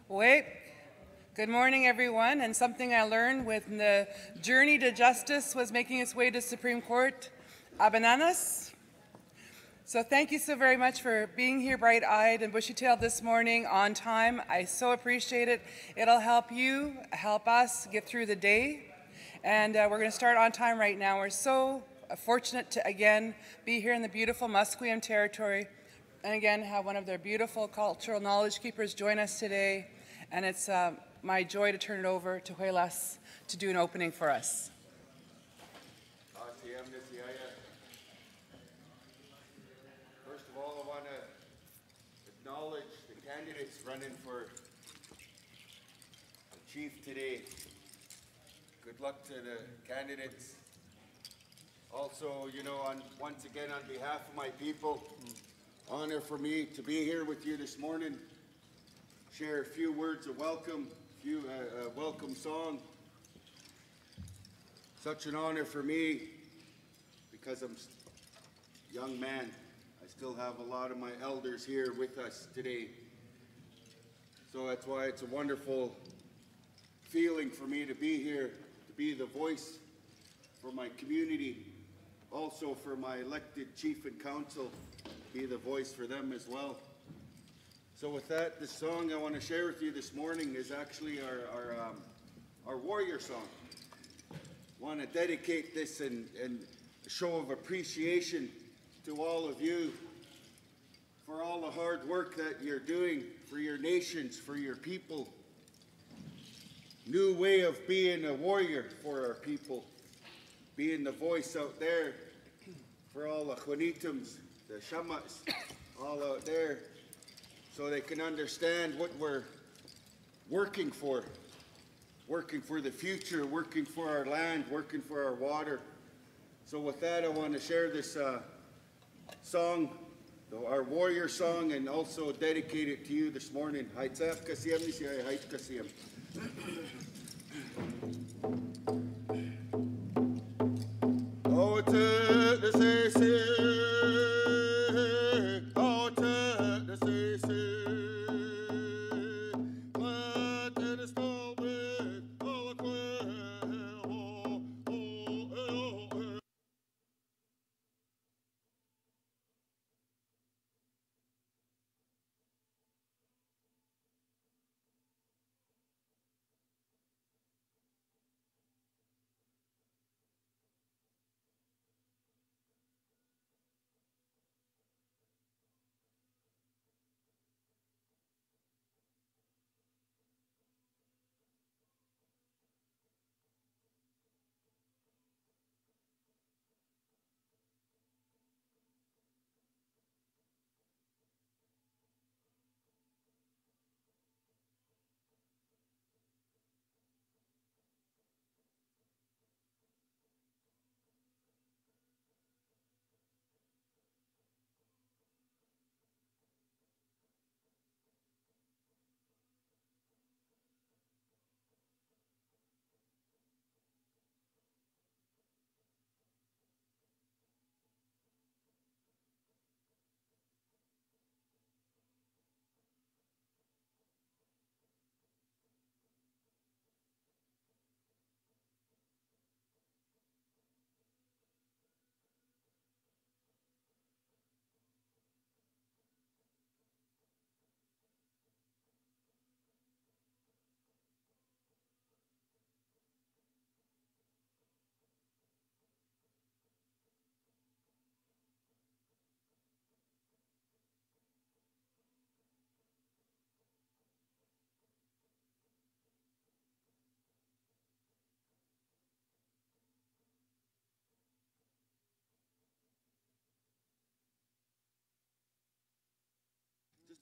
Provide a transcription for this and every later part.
Wait. Good morning, everyone. And something I learned when the journey to justice was making its way to Supreme Court, bananas. So thank you so very much for being here bright-eyed and bushy-tailed this morning on time. I so appreciate it. It'll help you, help us get through the day. And we're going to start on time right now. We're so fortunate to, again, be here in the beautiful Musqueam territory and, again, have one of their beautiful cultural knowledge keepers join us today. And it's my joy to turn it over to Huelas to do an opening for us. First of all, I want to acknowledge the candidates running for the chief today. Good luck to the candidates. Also, once again, on behalf of my people, honor for me to be here with you this morning, share a few words of welcome, a welcome song. Such an honor for me because I'm a young man. I still have a lot of my elders here with us today. So that's why it's a wonderful feeling for me to be here, to be the voice for my community, also for my elected chief and council, be the voice for them as well. So with that, the song I want to share with you this morning is actually our warrior song. I want to dedicate this in a show of appreciation to all of you for all the hard work that you're doing for your nations, for your people. New way of being a warrior for our people, being the voice out there for all the Juanitums, the Shamas, all out there, so they can understand what we're working for the future, working for our land, working for our water. So with that, I want to share this song, our warrior song, and also dedicate it to you this morning.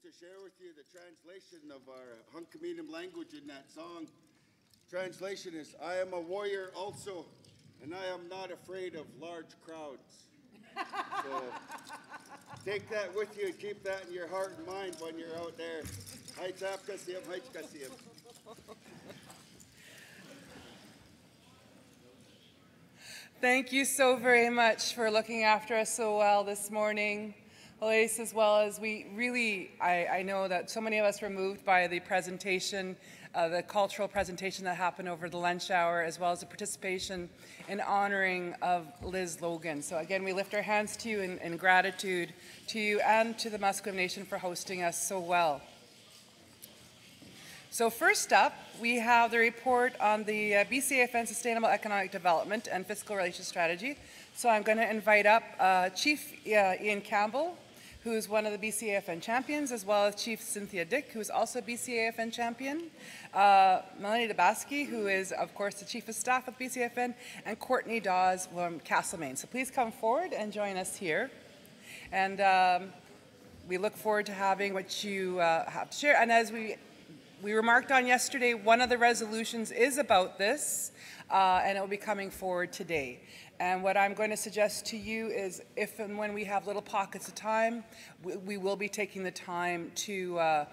To share with you the translation of our Hunkaminam language in that song. Translation is, I am a warrior also, and I am not afraid of large crowds. So take that with you and keep that in your heart and mind when you're out there. Thank you so very much for looking after us so well this morning. Elise, as well as we really, I know that so many of us were moved by the presentation, the cultural presentation that happened over the lunch hour, as well as the participation in honoring of Liz Logan. So again, we lift our hands to you in gratitude to you and to the Musqueam Nation for hosting us so well. So first up, we have the report on the BCAFN Sustainable Economic Development and Fiscal Relations Strategy. So I'm going to invite up Chief Ian Campbell, who is one of the BCAFN champions, as well as Chief Cynthia Dick, who is also a BCAFN champion, Melanie Debaski, who is, of course, the Chief of Staff with BCAFN, and Courtney Dawes from Castlemaine. So please come forward and join us here. And we look forward to having what you have to share. And as we remarked on yesterday, one of the resolutions is about this, and it will be coming forward today. And what I'm going to suggest to you is if and when we have little pockets of time, we will be taking the time to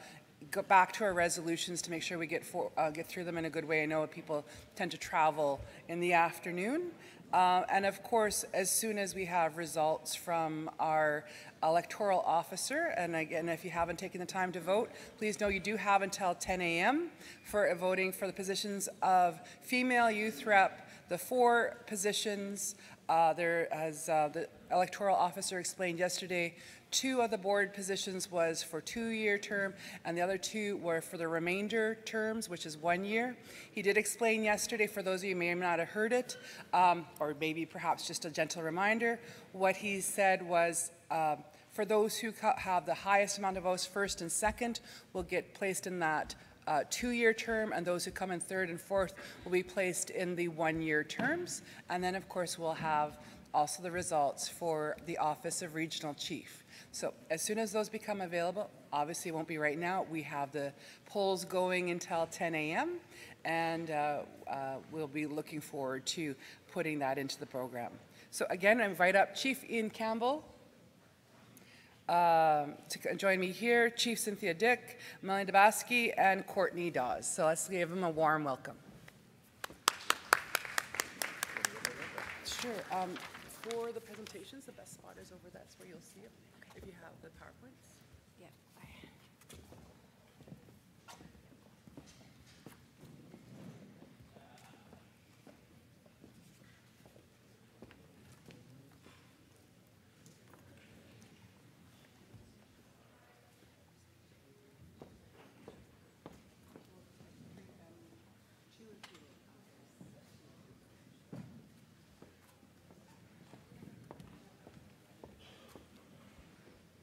go back to our resolutions to make sure we get through them in a good way. I know people tend to travel in the afternoon. And of course, as soon as we have results from our electoral officer, and again, if you haven't taken the time to vote, please know you do have until 10 a.m. for voting for the positions of female youth rep, the 4 positions. As the electoral officer explained yesterday, 2 of the board positions was for 2-year term, and the other 2 were for the remainder terms, which is 1 year. He did explain yesterday, for those of you who may not have heard it, or maybe perhaps just a gentle reminder, what he said was for those who have the highest amount of votes, first and second, will get placed in that 2-year term, and those who come in third and fourth will be placed in the 1-year terms. And then, of course, we'll have also the results for the office of regional chief. So as soon as those become available, obviously it won't be right now, we have the polls going until 10 a.m. and we'll be looking forward to putting that into the program. So again, I invite up Chief Ian Campbell to join me here, Chief Cynthia Dick, Melanie Debaski, and Courtney Dawes. So let's give them a warm welcome. Sure. For the presentations, the best spot is over, that's where you'll see it, if you have the PowerPoints. Yeah.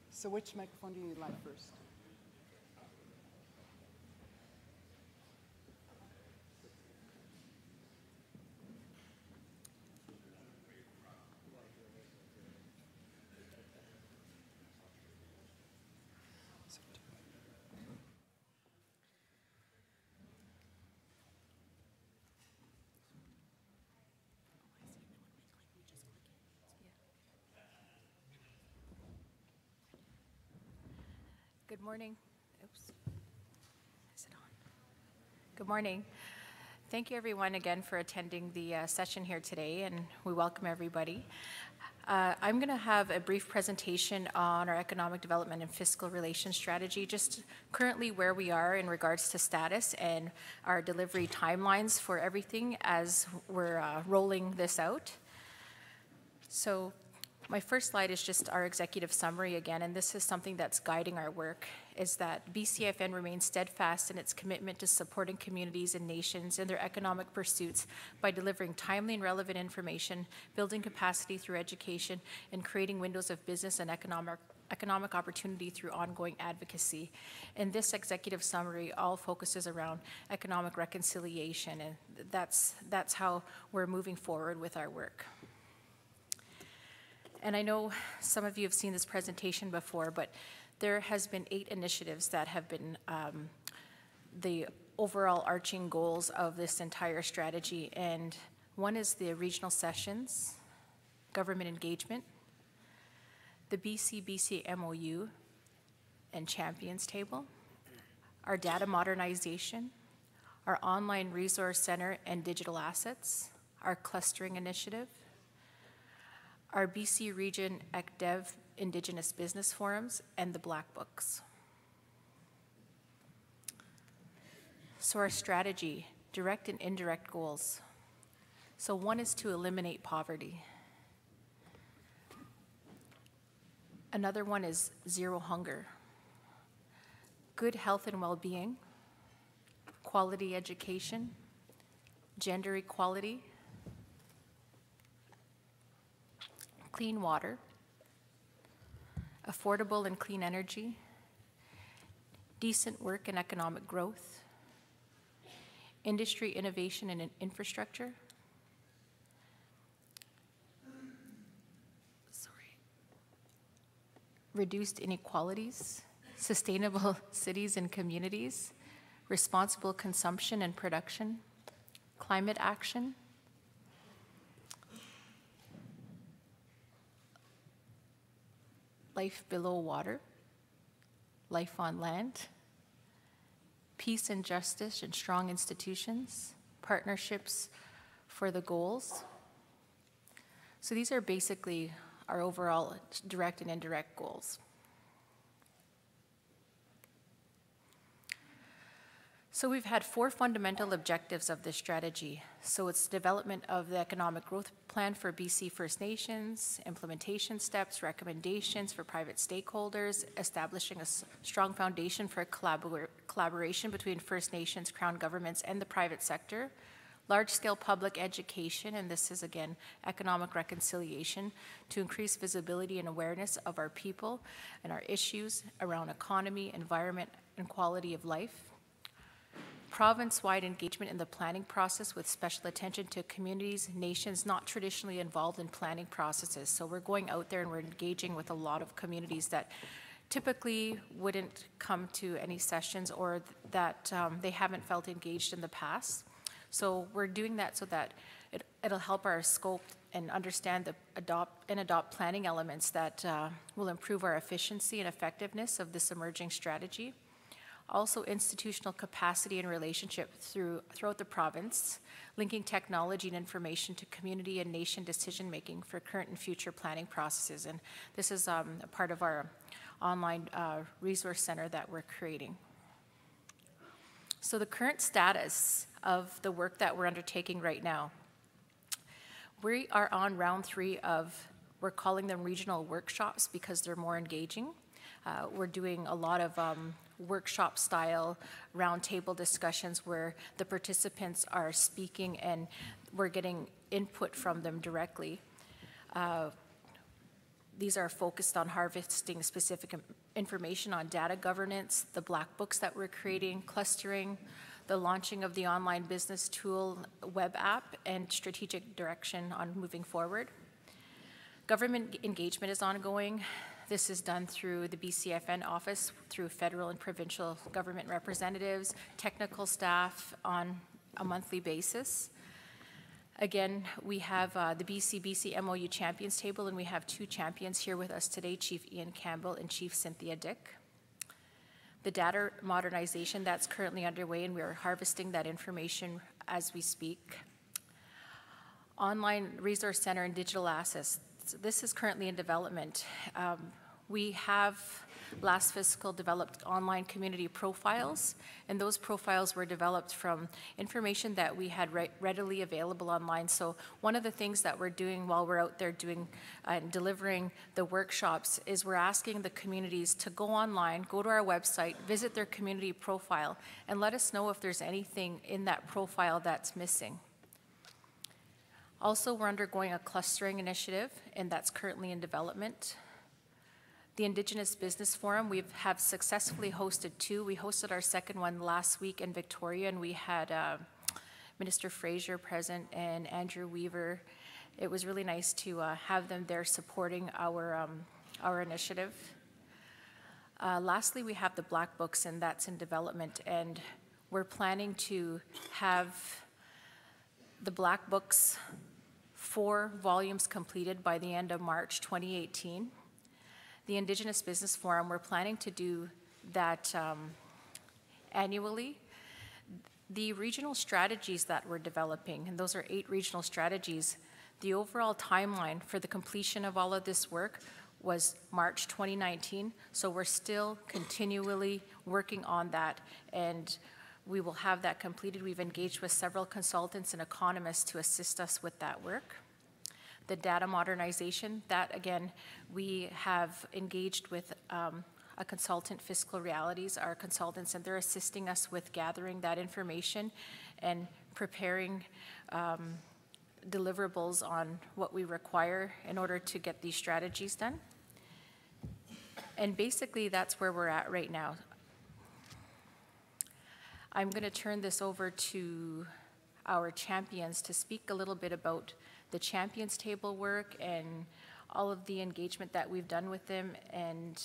So which microphone do you like first? Good morning. Oops. Is it on? Good morning. Thank you everyone again for attending the session here today, and we welcome everybody. I'm going to have a brief presentation on our economic development and fiscal relations strategy, just currently where we are in regards to status and our delivery timelines for everything as we're rolling this out. So my first slide is just our executive summary again, and this is something that's guiding our work, is that BCAFN remains steadfast in its commitment to supporting communities and nations in their economic pursuits by delivering timely and relevant information, building capacity through education, and creating windows of business and economic opportunity through ongoing advocacy. And this executive summary all focuses around economic reconciliation, and that's how we're moving forward with our work. And I know some of you have seen this presentation before, but there has been 8 initiatives that have been the overall arching goals of this entire strategy. And one is the regional sessions, government engagement, the BC MOU and champions table, our data modernization, our online resource center and digital assets, our clustering initiative, our BC Region ECDEV Indigenous business forums, and the Black Books. So our strategy, direct and indirect goals. So one is to eliminate poverty. Another one is zero hunger, good health and well-being, quality education, gender equality, clean water, affordable and clean energy, decent work and economic growth, industry innovation and infrastructure, reduced inequalities, sustainable cities and communities, responsible consumption and production, climate action, life below water, life on land, peace and justice and strong institutions, partnerships for the goals. So these are basically our overall direct and indirect goals. So we've had 4 fundamental objectives of this strategy. So it's development of the economic growth plan for BC First Nations, implementation steps, recommendations for private stakeholders, establishing a strong foundation for collaboration between First Nations, Crown governments, and the private sector, large-scale public education, and this is, again, economic reconciliation to increase visibility and awareness of our people and our issues around economy, environment, and quality of life. Province-wide engagement in the planning process with special attention to communities, nations not traditionally involved in planning processes. So we're going out there and we're engaging with a lot of communities that typically wouldn't come to any sessions or that they haven't felt engaged in the past. So we're doing that so that it'll help our scope and understand the adopt planning elements that will improve our efficiency and effectiveness of this emerging strategy. Also institutional capacity and relationship throughout the province, linking technology and information to community and nation decision-making for current and future planning processes. And this is a part of our online resource center that we're creating. So the current status of the work that we're undertaking right now, we are on round 3 of, we're calling them regional workshops because they're more engaging. We're doing a lot of workshop style roundtable discussions where the participants are speaking and we're getting input from them directly. These are focused on harvesting specific information on data governance, the black books that we're creating, clustering, the launching of the online business tool web app, and strategic direction on moving forward. Government engagement is ongoing. This is done through the BCAFN office, through federal and provincial government representatives, technical staff on a monthly basis. Again, we have the BC MOU Champions Table, and we have 2 champions here with us today, Chief Ian Campbell and Chief Cynthia Dick. The data modernization that's currently underway, and we're harvesting that information as we speak. Online Resource Center and digital assets. This is currently in development. We have last fiscal developed online community profiles, and those profiles were developed from information that we had readily available online. So one of the things that we're doing while we're out there doing and delivering the workshops is we're asking the communities to go online, go to our website, visit their community profile, and let us know if there's anything in that profile that's missing. Also, we're undergoing a clustering initiative, and that's currently in development. The Indigenous Business Forum, we have successfully hosted 2. We hosted our second one last week in Victoria, and we had Minister Fraser present and Andrew Weaver. It was really nice to have them there supporting our initiative. Lastly, we have the Black Books, and that's in development, and we're planning to have the Black Books 4 volumes completed by the end of March 2018. The Indigenous Business Forum, we're planning to do that annually. The regional strategies that we're developing, and those are 8 regional strategies, the overall timeline for the completion of all of this work was March 2019, so we're still continually working on that, and we will have that completed. We've engaged with several consultants and economists to assist us with that work. The data modernization, that again, we have engaged with a consultant, Fiscal Realities, our consultants, and they're assisting us with gathering that information and preparing deliverables on what we require in order to get these strategies done. And basically, that's where we're at right now. I'm going to turn this over to our champions to speak a little bit about the champions table work and all of the engagement that we've done with them, and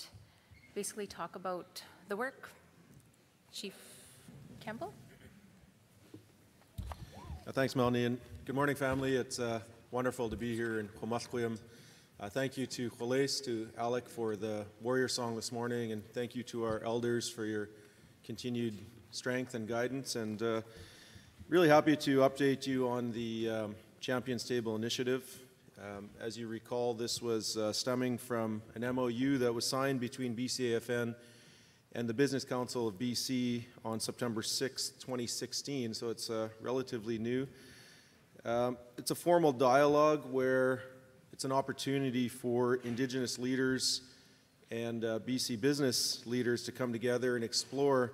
basically talk about the work. Chief Campbell? Thanks, Melanie, and good morning, family. It's wonderful to be here in Humasquim. Thank you to Joles, to Alec for the warrior song this morning, and thank you to our elders for your continued strength and guidance, and really happy to update you on the Champions Table initiative. As you recall, this was stemming from an MOU that was signed between BCAFN and the Business Council of BC on September 6, 2016, so it's relatively new. It's a formal dialogue where it's an opportunity for Indigenous leaders and BC business leaders to come together and explore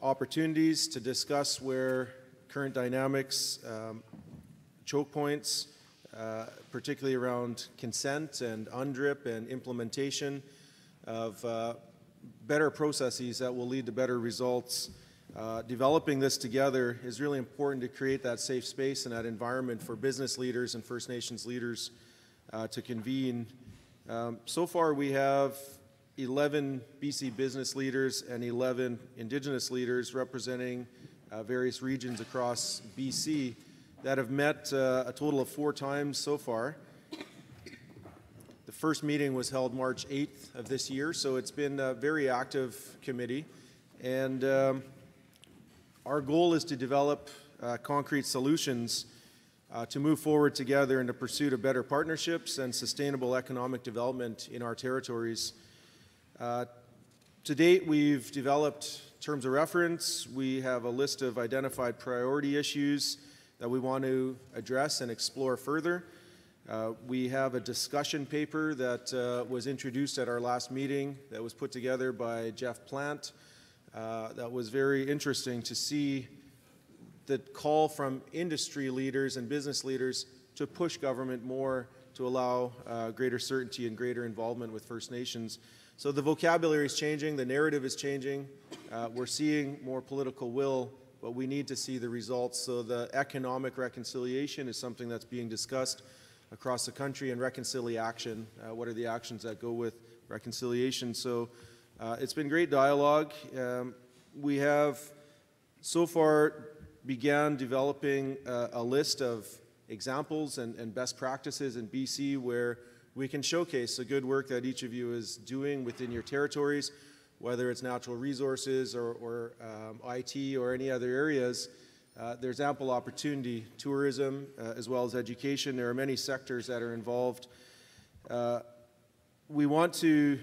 opportunities to discuss where current dynamics, choke points, particularly around consent and UNDRIP and implementation of better processes that will lead to better results. Developing this together is really important to create that safe space and that environment for business leaders and First Nations leaders to convene. So far we have 11 BC business leaders and 11 Indigenous leaders representing various regions across BC that have met a total of 4 times so far. The first meeting was held March 8th of this year, so it's been a very active committee. And our goal is to develop concrete solutions to move forward together in the pursuit of better partnerships and sustainable economic development in our territories. To date, we've developed terms of reference. We have a list of identified priority issues that we want to address and explore further. We have a discussion paper that was introduced at our last meeting that was put together by Jeff Plant. That was very interesting to see the call from industry leaders and business leaders to push government more to allow greater certainty and greater involvement with First Nations. So the vocabulary is changing, the narrative is changing. We're seeing more political will, but we need to see the results. So the economic reconciliation is something that's being discussed across the country, and reconciliation. What are the actions that go with reconciliation? So it's been great dialogue. We have so far began developing a list of examples and best practices in BC where we can showcase the good work that each of you is doing within your territories, whether it's natural resources or IT or any other areas. There's ample opportunity, tourism as well as education. There are many sectors that are involved. We want to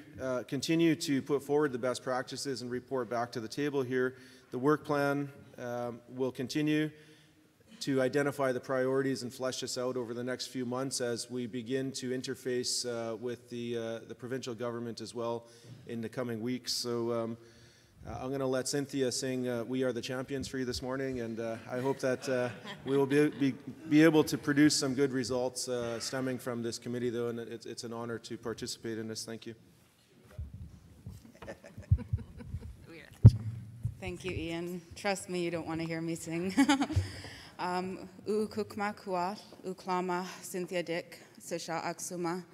continue to put forward the best practices and report back to the table here. The work plan will continue to identify the priorities and flesh this out over the next few months as we begin to interface with the provincial government as well in the coming weeks. So I'm going to let Cynthia sing We Are the Champions for you this morning, and I hope that we will be able to produce some good results stemming from this committee, though, and it's an honor to participate in this. Thank you. Thank you, Ian. Trust me, you don't want to hear me sing. Kukma Kua, Uklama, Cynthia Dick, Sisha Aksuma.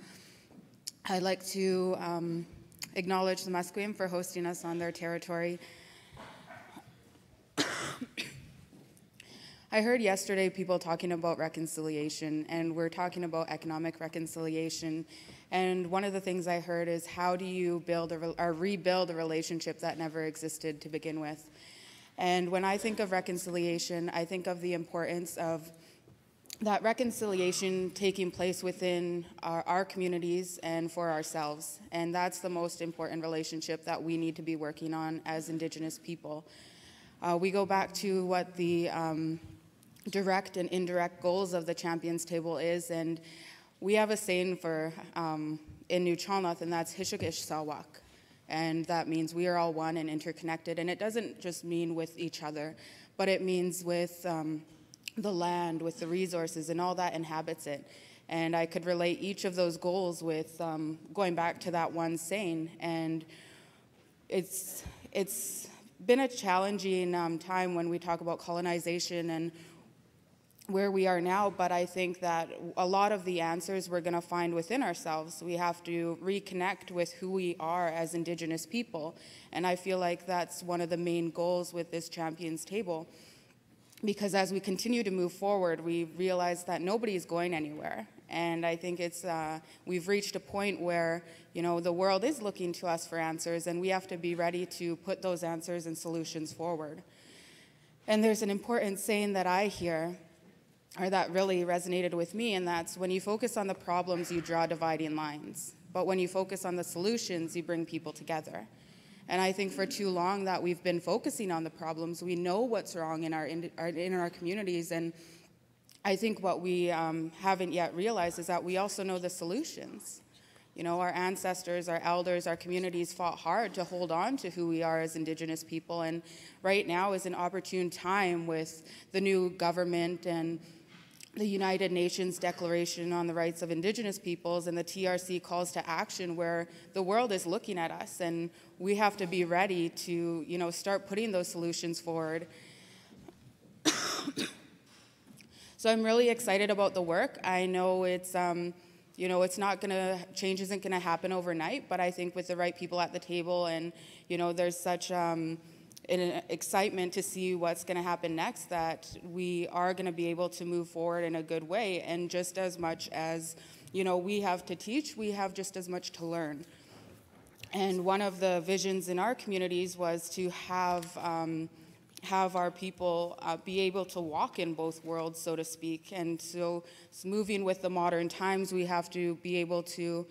I'd like to acknowledge the Musqueam for hosting us on their territory. I heard yesterday people talking about reconciliation, and we're talking about economic reconciliation. And one of the things I heard is, how do you build or rebuild a relationship that never existed to begin with? And when I think of reconciliation, I think of the importance of that reconciliation taking place within our communities and for ourselves. And that's the most important relationship that we need to be working on as Indigenous people. We go back to what the direct and indirect goals of the Champions Table is, and we have a saying for in New Chalnoth, and that's Hishikish Sawak. And that means we are all one and interconnected. And it doesn't just mean with each other, but it means with the land, with the resources, and all that inhabits it. And I could relate each of those goals with going back to that one saying. And it's been a challenging time when we talk about colonization and where we are now, but I think that a lot of the answers we're going to find within ourselves. We have to reconnect with who we are as Indigenous people, and I feel like that's one of the main goals with this Champions Table, because as we continue to move forward, we realize that nobody's going anywhere, and I think it's we've reached a point where, you know, the world is looking to us for answers, and we have to be ready to put those answers and solutions forward. And there's an important saying that I hear, or that really resonated with me, and that's when you focus on the problems, you draw dividing lines. But when you focus on the solutions, you bring people together. And I think for too long that we've been focusing on the problems. We know what's wrong in our communities, and I think what we haven't yet realized is that we also know the solutions. You know, our ancestors, our elders, our communities fought hard to hold on to who we are as Indigenous people, and right now is an opportune time with the new government and the United Nations Declaration on the Rights of Indigenous Peoples and the TRC calls to action, where the world is looking at us, and we have to be ready to, you know, start putting those solutions forward. So I'm really excited about the work. I know it's, you know, it's not gonna, change isn't gonna happen overnight, but I think with the right people at the table, and, you know, there's such an excitement to see what's going to happen next, that we are going to be able to move forward in a good way. And just as much as, you know, we have to teach, we have just as much to learn. And one of the visions in our communities was to have our people be able to walk in both worlds, so to speak. And so moving with the modern times, we have to be able to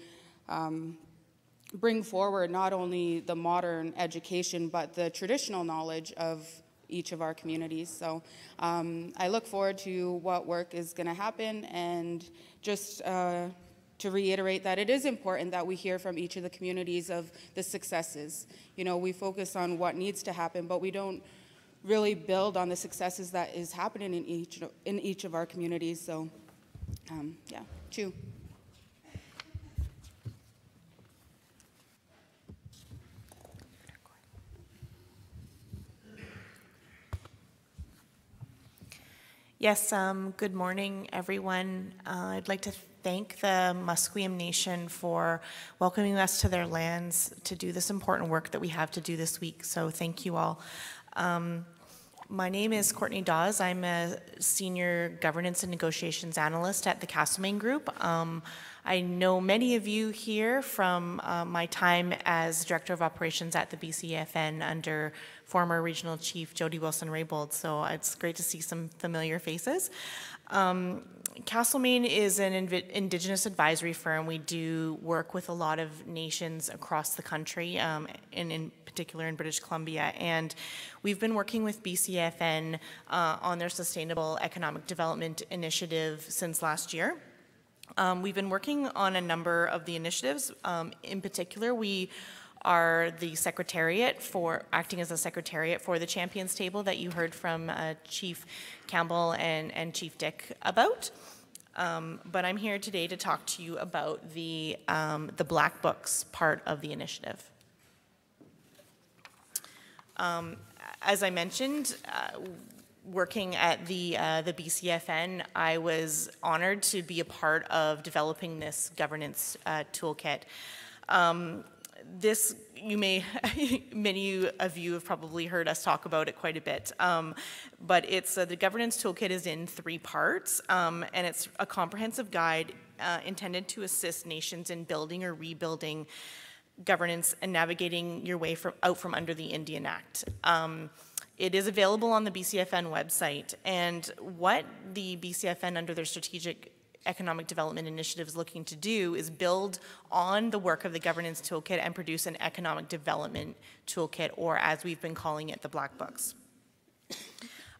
bring forward not only the modern education, but the traditional knowledge of each of our communities. So I look forward to what work is going to happen, and just to reiterate that it is important that we hear from each of the communities of the successes. You know, we focus on what needs to happen, but we don't really build on the successes that is happening in each of our communities. So yeah, chew. Yes, good morning, everyone. I'd like to thank the Musqueam Nation for welcoming us to their lands to do this important work that we have to do this week, so thank you all. My name is Courtney Dawes. I'm a Senior Governance and Negotiations Analyst at the Castlemaine Group. I know many of you here from my time as Director of Operations at the BCAFN under former Regional Chief Jody Wilson-Raybould, so it's great to see some familiar faces. Castlemaine is an Indigenous advisory firm. We do work with a lot of nations across the country, and in particular in British Columbia, and we've been working with BCAFN on their Sustainable Economic Development Initiative since last year. We've been working on a number of the initiatives. In particular, we are the acting as a secretariat for the Champions Table that you heard from Chief Campbell and Chief Dick about. But I'm here today to talk to you about the Black Books part of the initiative. As I mentioned, working at the BCAFN, I was honored to be a part of developing this governance toolkit. This, many of you have probably heard us talk about it quite a bit, but it's the governance toolkit is in 3 parts, and it's a comprehensive guide intended to assist nations in building or rebuilding governance and navigating your way out from under the Indian Act. It is available on the BCAFN website, and what the BCAFN under their Strategic Economic Development Initiative is looking to do is build on the work of the Governance Toolkit and produce an Economic Development Toolkit, or as we've been calling it, the Black Books.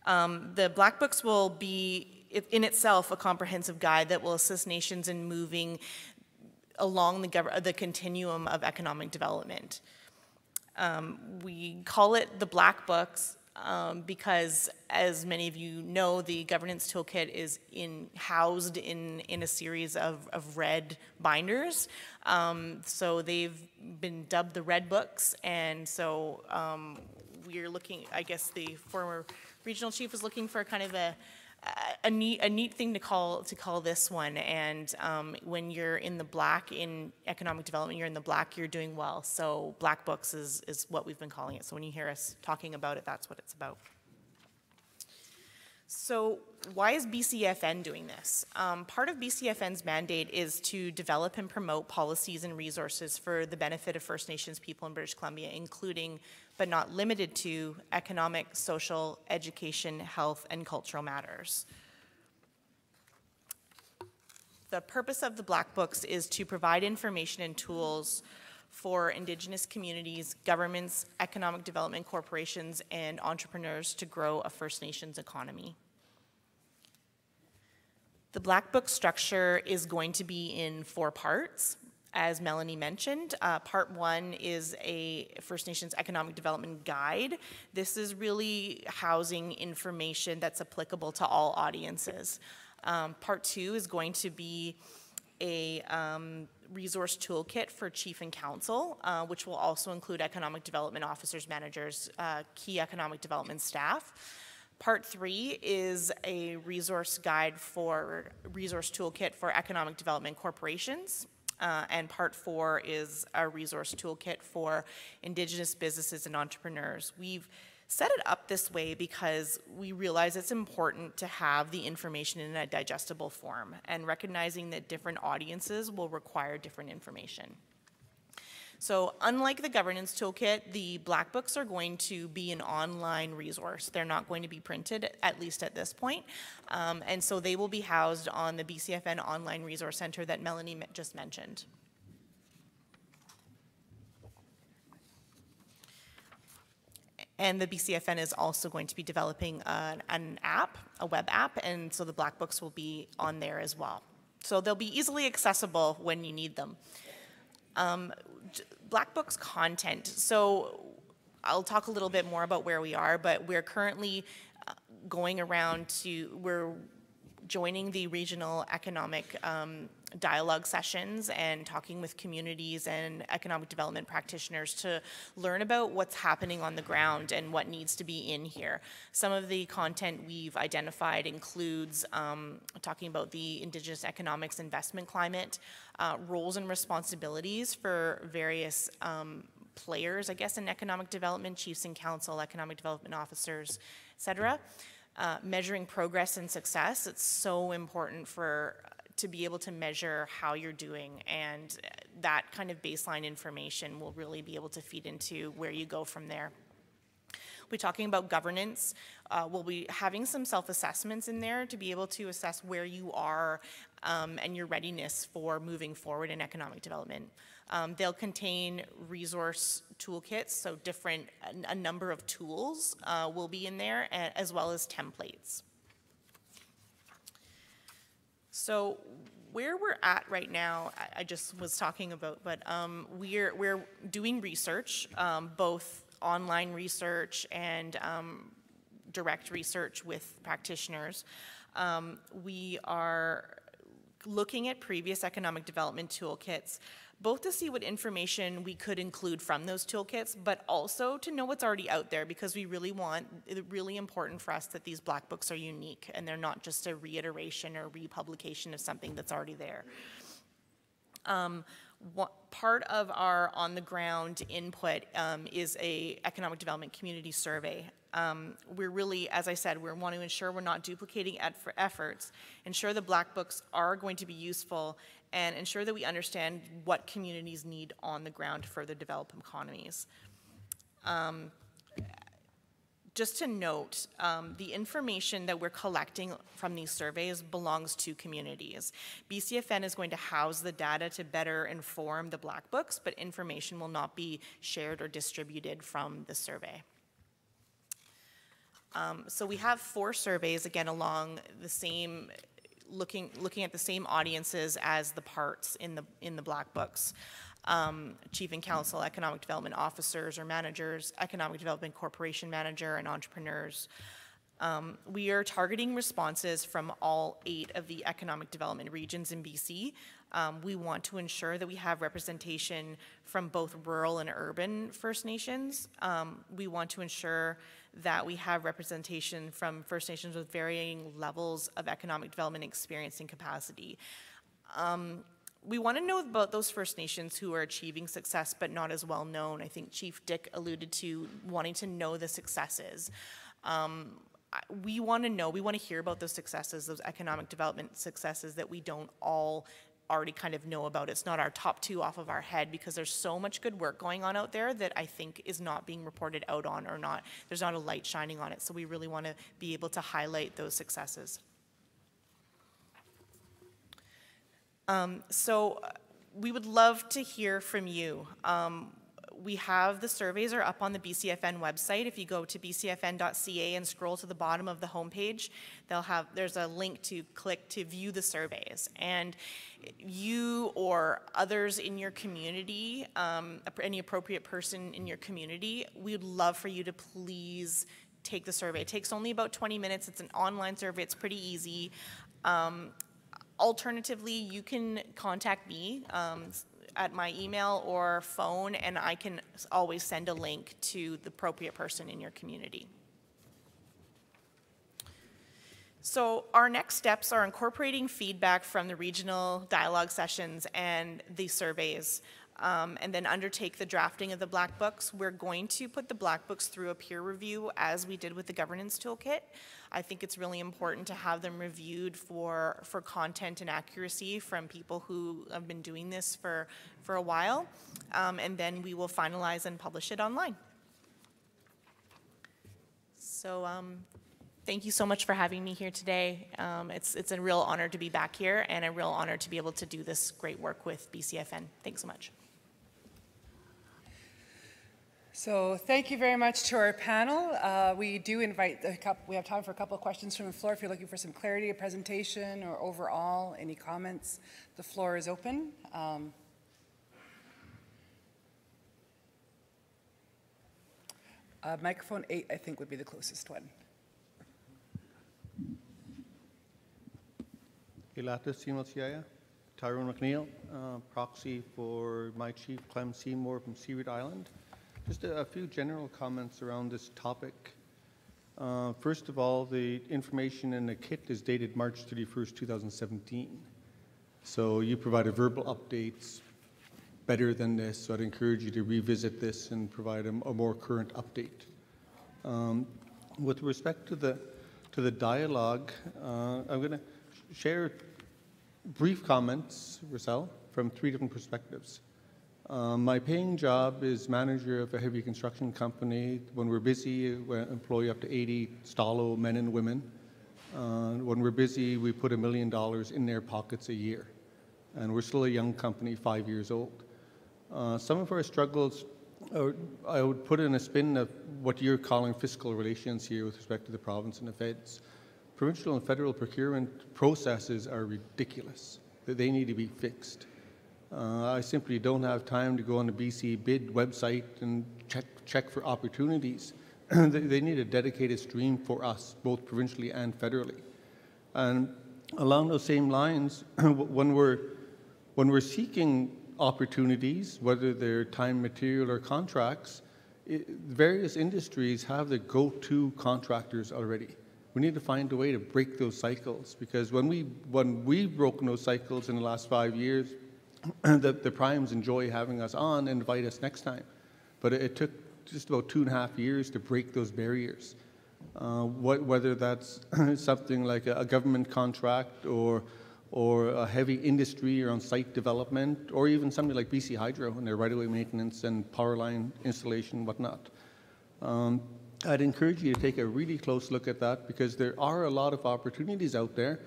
The Black Books will be, in itself, a comprehensive guide that will assist nations in moving along the continuum of economic development. We call it the Black Books because, as many of you know, the Governance Toolkit is housed in a series of red binders. So they've been dubbed the Red Books, and so we're looking, I guess the former regional chief was looking for kind of a neat thing to call this one. And when you're in the black in economic development, you're in the black, you're doing well. So Black Books is what we've been calling it. So when you hear us talking about it, that's what it's about. So why is BCAFN doing this? Part of BCAFN's mandate is to develop and promote policies and resources for the benefit of First Nations people in British Columbia, including, but not limited to, economic, social, education, health, and cultural matters. The purpose of the Black Books is to provide information and tools for Indigenous communities, governments, economic development corporations, and entrepreneurs to grow a First Nations economy. The Black Book structure is going to be in 4 parts. As Melanie mentioned, part 1 is a First Nations Economic Development Guide. This is really housing information that's applicable to all audiences. Part 2 is going to be a resource toolkit for Chief and Council, which will also include economic development officers, managers, key economic development staff. Part 3 is a resource toolkit for economic development corporations. And part 4 is a resource toolkit for Indigenous businesses and entrepreneurs. We've set it up this way because we realize it's important to have the information in a digestible form, and recognizing that different audiences will require different information. So unlike the Governance Toolkit, the Black Books are going to be an online resource. They're not going to be printed, at least at this point. And so they will be housed on the BCAFN Online Resource Center that Melanie just mentioned. And the BCAFN is also going to be developing an app, a web app, and so the Black Books will be on there as well. So they'll be easily accessible when you need them. Black Books content. So I'll talk a little bit more about where we are, but we're currently going around we're joining the regional economic dialogue sessions and talking with communities and economic development practitioners to learn about what's happening on the ground and what needs to be in here. Some of the content we've identified includes talking about the Indigenous economics investment climate, roles and responsibilities for various players, I guess, in economic development, chiefs and council, economic development officers, et cetera. Measuring progress and success. It's so important to be able to measure how you're doing, and that kind of baseline information will really be able to feed into where you go from there. We're talking about governance. We'll be having some self-assessments in there to be able to assess where you are and your readiness for moving forward in economic development. They'll contain resource toolkits, so a number of tools will be in there, as well as templates. So where we're at right now, I just was talking about, but we're doing research, both online research and direct research with practitioners. We are looking at previous economic development toolkits, both to see what information we could include from those toolkits, but also to know what's already out there, because we really it's really important for us that these Black Books are unique and they're not just a reiteration or republication of something that's already there. Part of our on-the-ground input is a economic development community survey. We're really, as I said, we want to ensure we're not duplicating efforts, ensure the Black Books are going to be useful, and ensure that we understand what communities need on the ground to further develop economies. just to note, the information that we're collecting from these surveys belongs to communities. BCAFN is going to house the data to better inform the Black Books, but information will not be shared or distributed from the survey. So we have 4 surveys, again, along the same, looking at the same audiences as the parts in the Black Books. Chief and council, economic development officers or managers, economic development corporation manager, and entrepreneurs. We are targeting responses from all 8 of the economic development regions in BC. We want to ensure that we have representation from both rural and urban First Nations. We want to ensure that we have representation from First Nations with varying levels of economic development experience and capacity. We want to know about those First Nations who are achieving success but not as well known. I think Chief Dick alluded to wanting to know the successes. We want to hear about those successes, those economic development successes that we don't all already kind of know about. It's not our top 2 off of our head because there's so much good work going on out there that I think is not being reported out on, or not, there's not a light shining on it. So we really want to be able to highlight those successes. So we would love to hear from you. We have the surveys are up on the BCAFN website. If you go to bcafn.ca and scroll to the bottom of the homepage, there's a link to click to view the surveys. And you or others in your community, any appropriate person in your community, we'd love for you to please take the survey. It takes only about 20 minutes. It's an online survey. It's pretty easy. Alternatively, you can contact me at my email or phone, and I can always send a link to the appropriate person in your community. So our next steps are incorporating feedback from the regional dialogue sessions and the surveys, and then undertake the drafting of the Black Books. We're going to put the Black Books through a peer review as we did with the governance toolkit. I think it's really important to have them reviewed for content and accuracy from people who have been doing this for a while, and then we will finalize and publish it online. So thank you so much for having me here today. It's a real honor to be back here and a real honor to be able to do this great work with BCAFN. Thanks so much. So thank you very much to our panel. We do invite we have time for a couple of questions from the floor. If you're looking for some clarity of presentation or overall, any comments, the floor is open. Microphone 8, I think, would be the closest one. Ilata Simosiaya, Tyrone McNeil, proxy for my chief Clem Seymour from Seaweed Island. Just a few general comments around this topic. First of all, the information in the kit is dated March 31st, 2017. So you provided verbal updates better than this, so I'd encourage you to revisit this and provide a more current update. With respect to the dialogue, I'm going to share brief comments, Rochelle, from 3 different perspectives. My paying job is manager of a heavy construction company. When we're busy, we employ up to 80 Stalo men and women. When we're busy, we put $1 million in their pockets a year. And we're still a young company, 5 years old. Some of our struggles, I would put in a spin of what you're calling fiscal relations here with respect to the province and the feds. Provincial and federal procurement processes are ridiculous. They need to be fixed. I simply don't have time to go on the BC bid website and check for opportunities. They need a dedicated stream for us, both provincially and federally. And along those same lines, when we're seeking opportunities, whether they're time, material, or contracts, various industries have the go-to contractors already. We need to find a way to break those cycles, because when we've broken those cycles in the last 5 years, the primes enjoy having us on and invite us next time. But it took just about 2.5 years to break those barriers. Whether that's something like a government contract or a heavy industry or on-site development, or even something like BC Hydro and their right-of-way maintenance and power line installation and whatnot. I'd encourage you to take a really close look at that, because there are a lot of opportunities out there,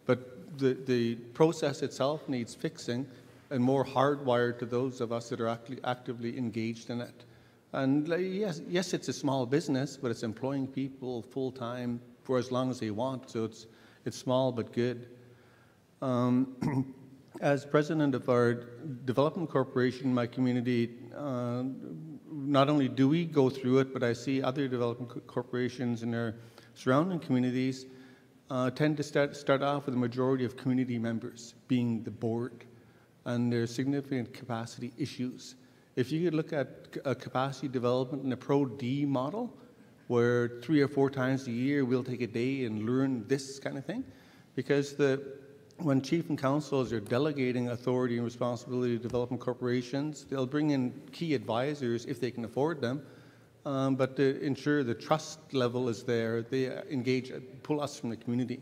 but the process itself needs fixing and more hardwired to those of us that are actively engaged in it. And yes, it's a small business, but it's employing people full-time for as long as they want, so it's small but good. As president of our development corporation in my community, not only do we go through it, but I see other development corporations in our surrounding communities tend to start off with a majority of community members being the board, and there's significant capacity issues. If you could look at a capacity development in a Pro-D model, where 3 or 4 times a year we'll take a day and learn this kind of thing, because when chief and councils are delegating authority and responsibility to development corporations, they'll bring in key advisors if they can afford them, but to ensure the trust level is there, they pull us from the community.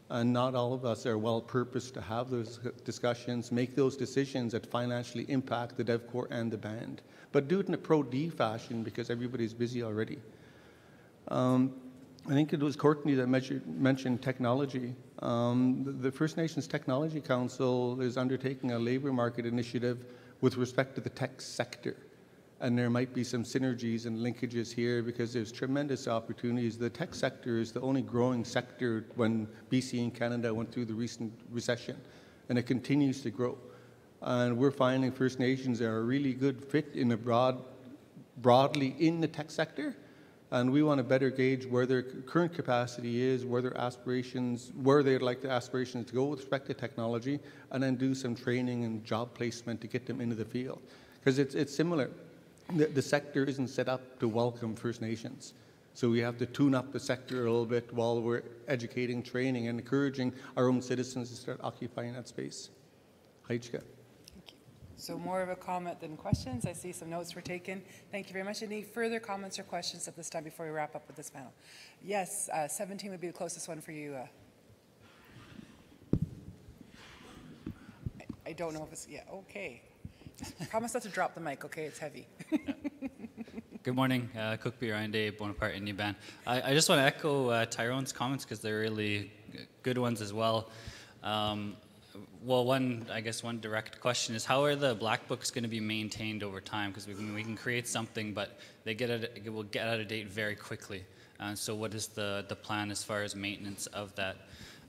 And not all of us are well-purposed to have those discussions, make those decisions that financially impact the DevCorp and the band. But do it in a Pro-D fashion, because everybody's busy already. I think it was Courtney that mentioned technology. The First Nations Technology Council is undertaking a labour market initiative with respect to the tech sector. And there might be some synergies and linkages here, because there's tremendous opportunities. The tech sector is the only growing sector when BC and Canada went through the recent recession, and it continues to grow. And we're finding First Nations are a really good fit in broadly in the tech sector, and we want to better gauge where their current capacity is, where their aspirations, where they'd like the aspirations to go with respect to technology, and then do some training and job placement to get them into the field. Because it's similar. The sector isn't set up to welcome First Nations. So we have to tune up the sector a little bit while we're educating, training, and encouraging our own citizens to start occupying that space. Haichka. So more of a comment than questions. I see some notes were taken. Thank you very much. Any further comments or questions at this time before we wrap up with this panel? Yes, 17 would be the closest one for you. I don't know if it's, yeah, okay. Promise not to drop the mic, okay? It's heavy. Good morning, Cookby Ryan Day, Bonaparte Indian Band. I just want to echo Tyrone's comments, because they're really good ones as well. Well, one direct question is, how are the black books going to be maintained over time? Because we can create something, but it will get out of date very quickly. So what is the plan as far as maintenance of that?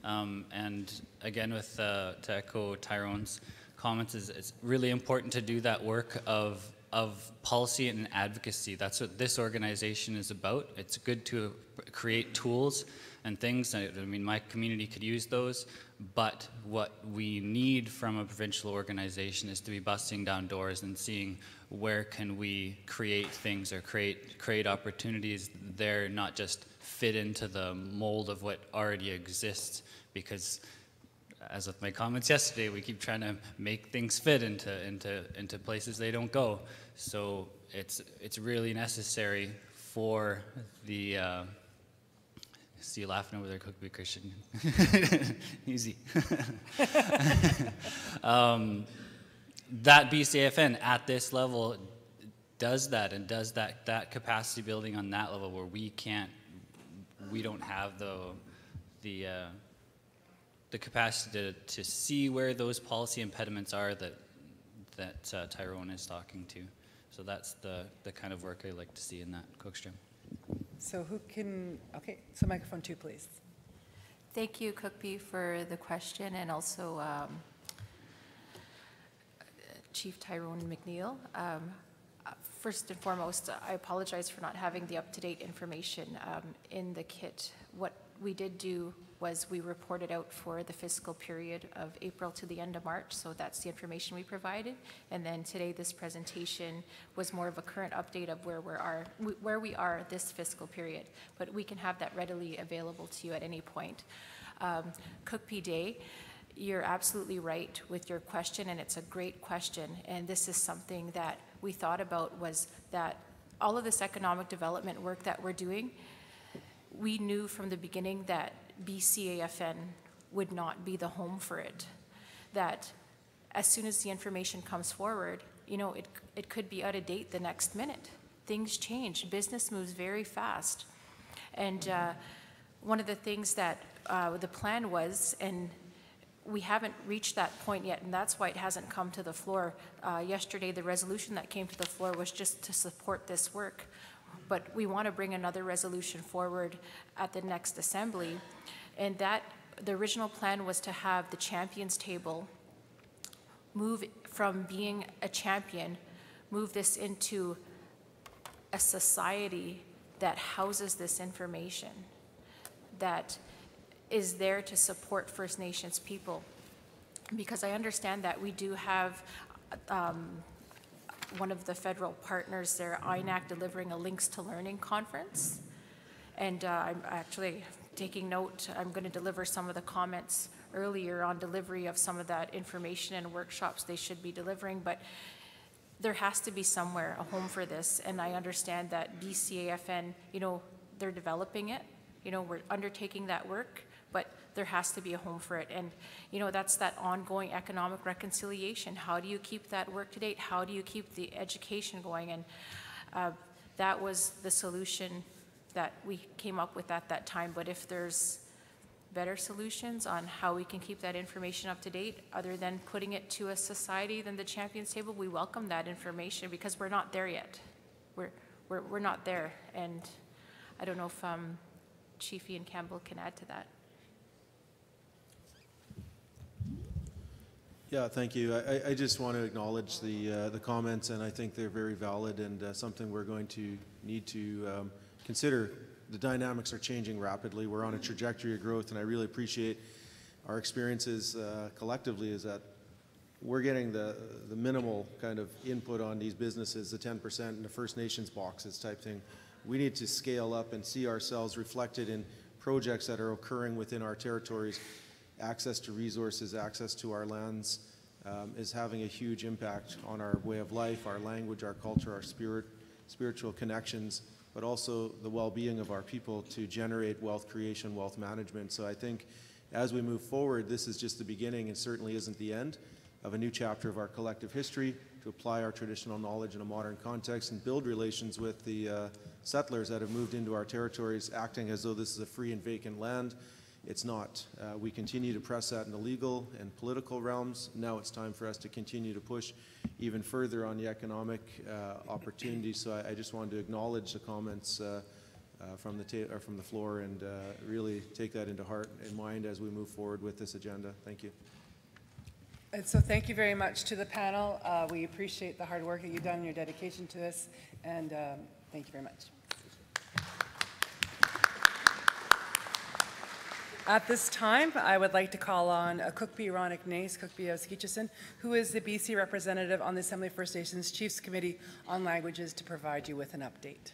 And again, to echo Tyrone's comments, it's really important to do that work of policy and advocacy. That's what this organization is about. It's good to create tools and things. I mean, my community could use those, but what we need from a provincial organization is to be busting down doors and seeing where can we create things or create opportunities there, not just fit into the mold of what already exists, because as with my comments yesterday, we keep trying to make things fit into places they don't go. So it's really necessary for the see you laughing over there, Cookby Christian. Easy. That BCAFN at this level does that, and does that capacity building on that level where we don't have the capacity to see where those policy impediments are that Tyrone is talking to. So that's the kind of work I like to see in that Cookstream. So okay, so microphone 2, please. Thank you, Cookby, for the question, and also Chief Tyrone McNeil. First and foremost, I apologize for not having the up-to-date information in the kit. What we did do was we reported out for the fiscal period of April to the end of March, so that's the information we provided. And then today, this presentation was more of a current update of where we are this fiscal period. But we can have that readily available to you at any point. Cookby Day, you're absolutely right with your question, and it's a great question. And this is something that we thought about, was that all of this economic development work that we're doing, we knew from the beginning that BCAFN would not be the home for it. That as soon as the information comes forward, you know, it could be out of date the next minute. things change. Business moves very fast. And one of the things that the plan was, and we haven't reached that point yet, and that's why it hasn't come to the floor. Yesterday, the resolution that came to the floor was just to support this work. But we want to bring another resolution forward at the next assembly. And that, the original plan was to have the champions table move from being a champion, move this into a society that houses this information, that is there to support First Nations people. Because I understand that we do have one of the federal partners there, INAC, delivering a Links to Learning conference. And I'm actually taking note. I'm going to deliver some of the comments earlier on delivery of some of that information and workshops they should be delivering. But there has to be somewhere, a home for this. And I understand that BCAFN, you know, they're developing it. You know, we're undertaking that work, but there has to be a home for it. And, you know, that's that ongoing economic reconciliation. How do you keep that work to date? How do you keep the education going? And that was the solution that we came up with at that time. But if there's better solutions on how we can keep that information up to date, other than putting it to a society than the champions table, we welcome that information, because we're not there yet. We're not there. And I don't know if Chief Ian Campbell can add to that. Yeah, thank you. I just want to acknowledge the comments, and I think they're very valid and something we're going to need to consider. The dynamics are changing rapidly. We're on a trajectory of growth, and I really appreciate our experiences collectively is that we're getting the minimal kind of input on these businesses, the 10% and the First Nations boxes type thing. We need to scale up and see ourselves reflected in projects that are occurring within our territories. Access to resources, access to our lands is having a huge impact on our way of life, our language, our culture, our spiritual connections, but also the well-being of our people to generate wealth creation, wealth management. So I think as we move forward, this is just the beginning and certainly isn't the end of a new chapter of our collective history, to apply our traditional knowledge in a modern context and build relations with the settlers that have moved into our territories, acting as though this is a free and vacant land. It's not. We continue to press that in the legal and political realms. Now it's time for us to continue to push even further on the economic opportunities. So I just wanted to acknowledge the comments from the floor and really take that into heart and mind as we move forward with this agenda. Thank you. And so thank you very much to the panel. We appreciate the hard work that you've done and your dedication to this, and thank you very much. At this time, I would like to call on Cookbee Ronnick-Nace, Cookbee of Skeetchison, who is the BC representative on the Assembly First Nations Chiefs Committee on Languages, to provide you with an update.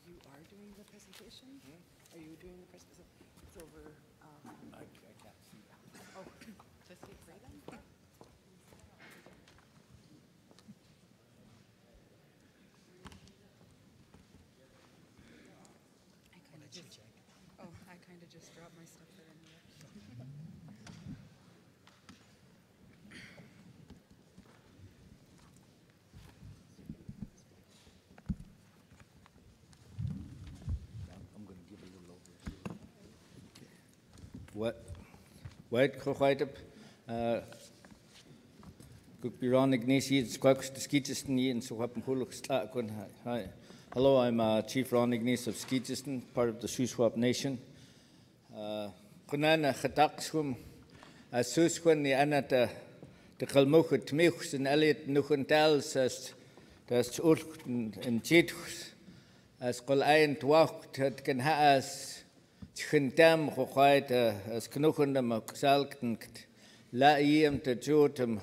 You are doing the presentation? Are you doing the presentation? It's over. I can't see that. Oh, just hit play then? I kind of just dropped my stuff there in there. I'm going to give a little over. What Khoitep Cookbee Ronnick-Nace is Quacks the Skeetchison and so happen Hi. Hello, I'm Chief Ronnick-Nace of Skeetchison, part of the Shuswap Nation. Kunana Khatakswum Suswan the Anata the Kalmukhut Tmichs and Elliot Nuchentals as Urcht and Chithus as Kolayan Twacht had can has Chintam Khoit as Knuchendam Xalkent La Iem to Jotem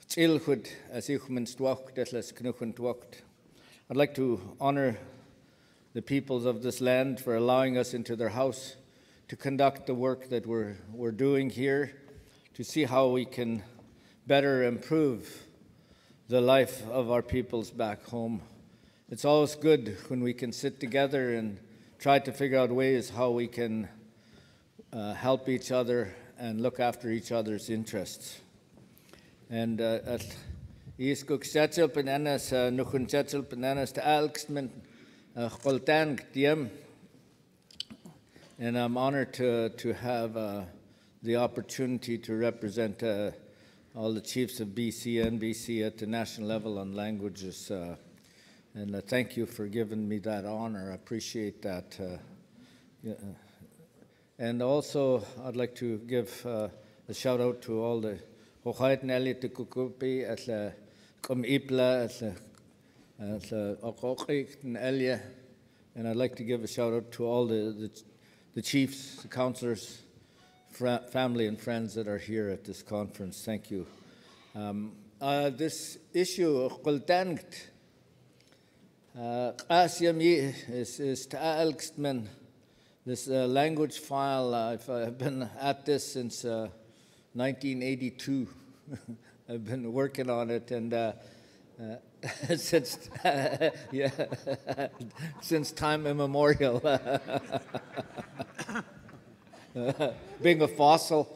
Chilhud as Ichmens Twacht as Knuchent Twacht. I'd like to honor the peoples of this land for allowing us into their house to conduct the work that we're doing here, to see how we can better improve the life of our peoples back home. It's always good when we can sit together and try to figure out ways how we can help each other and look after each other's interests. And Iskuk Setzel Penanas, Nukun Setzel Penanas, the Alksman, Koltan Diem. And I'm honored to have the opportunity to represent all the chiefs of BC and BC at the national level on languages. And thank you for giving me that honor. I appreciate that. And also, I'd like to give a shout out to all the Hochait Nelly to Kukupi at the Kumipla at the Okokik and Elia. And I'd like to give a shout out to all the chiefs, the councillors, family and friends that are here at this conference. Thank you. This issue of Qultangt is Ta'alkstman. This language file, I've been at this since 1982. I've been working on it, and since yeah, since time immemorial. Being a fossil.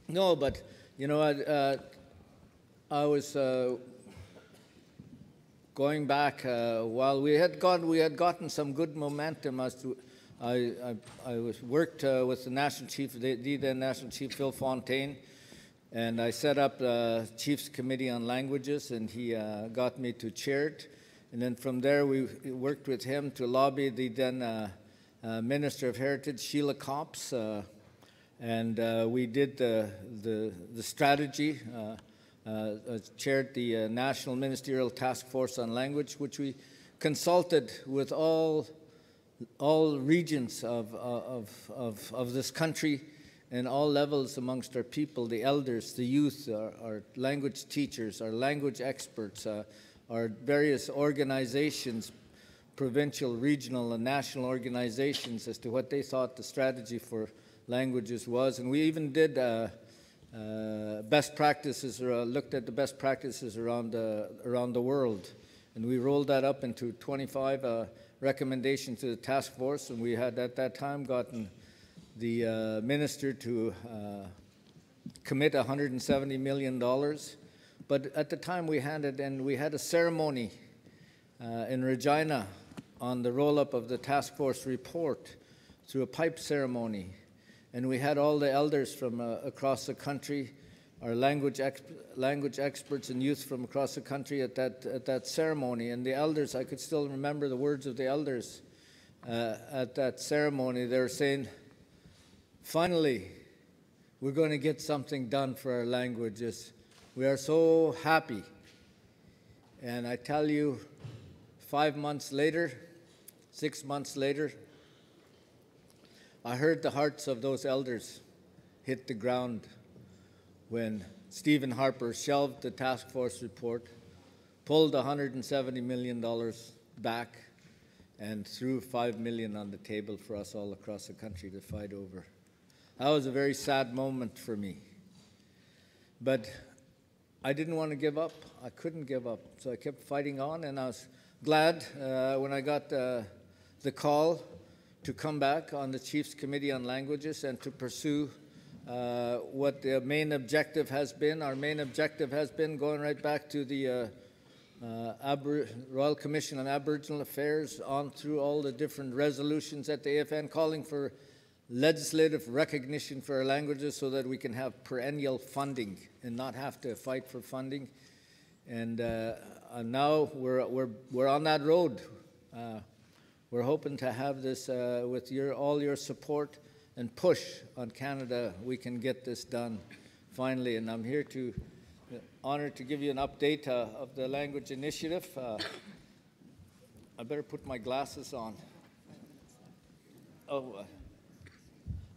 No, but you know, I was going back while we had gotten some good momentum as to. I worked with the National Chief, the then National Chief Phil Fontaine, and I set up the Chiefs Committee on Languages, and he got me to chair it. And then from there, we worked with him to lobby the then Minister of Heritage, Sheila Copps, and we did the strategy, chaired the National Ministerial Task Force on Language, which we consulted with all regions of this country and all levels amongst our people, the elders, the youth, our language teachers, our language experts, our various organizations, provincial, regional, and national organizations as to what they thought the strategy for languages was. And we even did best practices, or looked at the best practices around the world. And we rolled that up into 25 recommendations to the task force, and we had at that time gotten the minister to commit $170 million. But at the time we had a ceremony in Regina on the roll-up of the task force report through a pipe ceremony. And we had all the elders from across the country, our language experts and youth from across the country at that ceremony. And the elders, I could still remember the words of the elders at that ceremony. They were saying, finally, we're going to get something done for our languages. We are so happy. And I tell you, 5 months later, 6 months later, I heard the hearts of those elders hit the ground when Stephen Harper shelved the task force report, pulled $170 million back, and threw $5 million on the table for us all across the country to fight over. That was a very sad moment for me. But I didn't want to give up. I couldn't give up. So I kept fighting on, and I was glad when I got the call to come back on the Chiefs Committee on Languages and to pursue what the main objective has been. Our main objective has been going right back to the Royal Commission on Aboriginal Affairs on through all the different resolutions at the AFN calling for legislative recognition for our languages so that we can have perennial funding and not have to fight for funding. And now we're on that road. We're hoping to have this with all your support and push on Canada. We can get this done finally. And I'm here honored to give you an update of the language initiative. I better put my glasses on.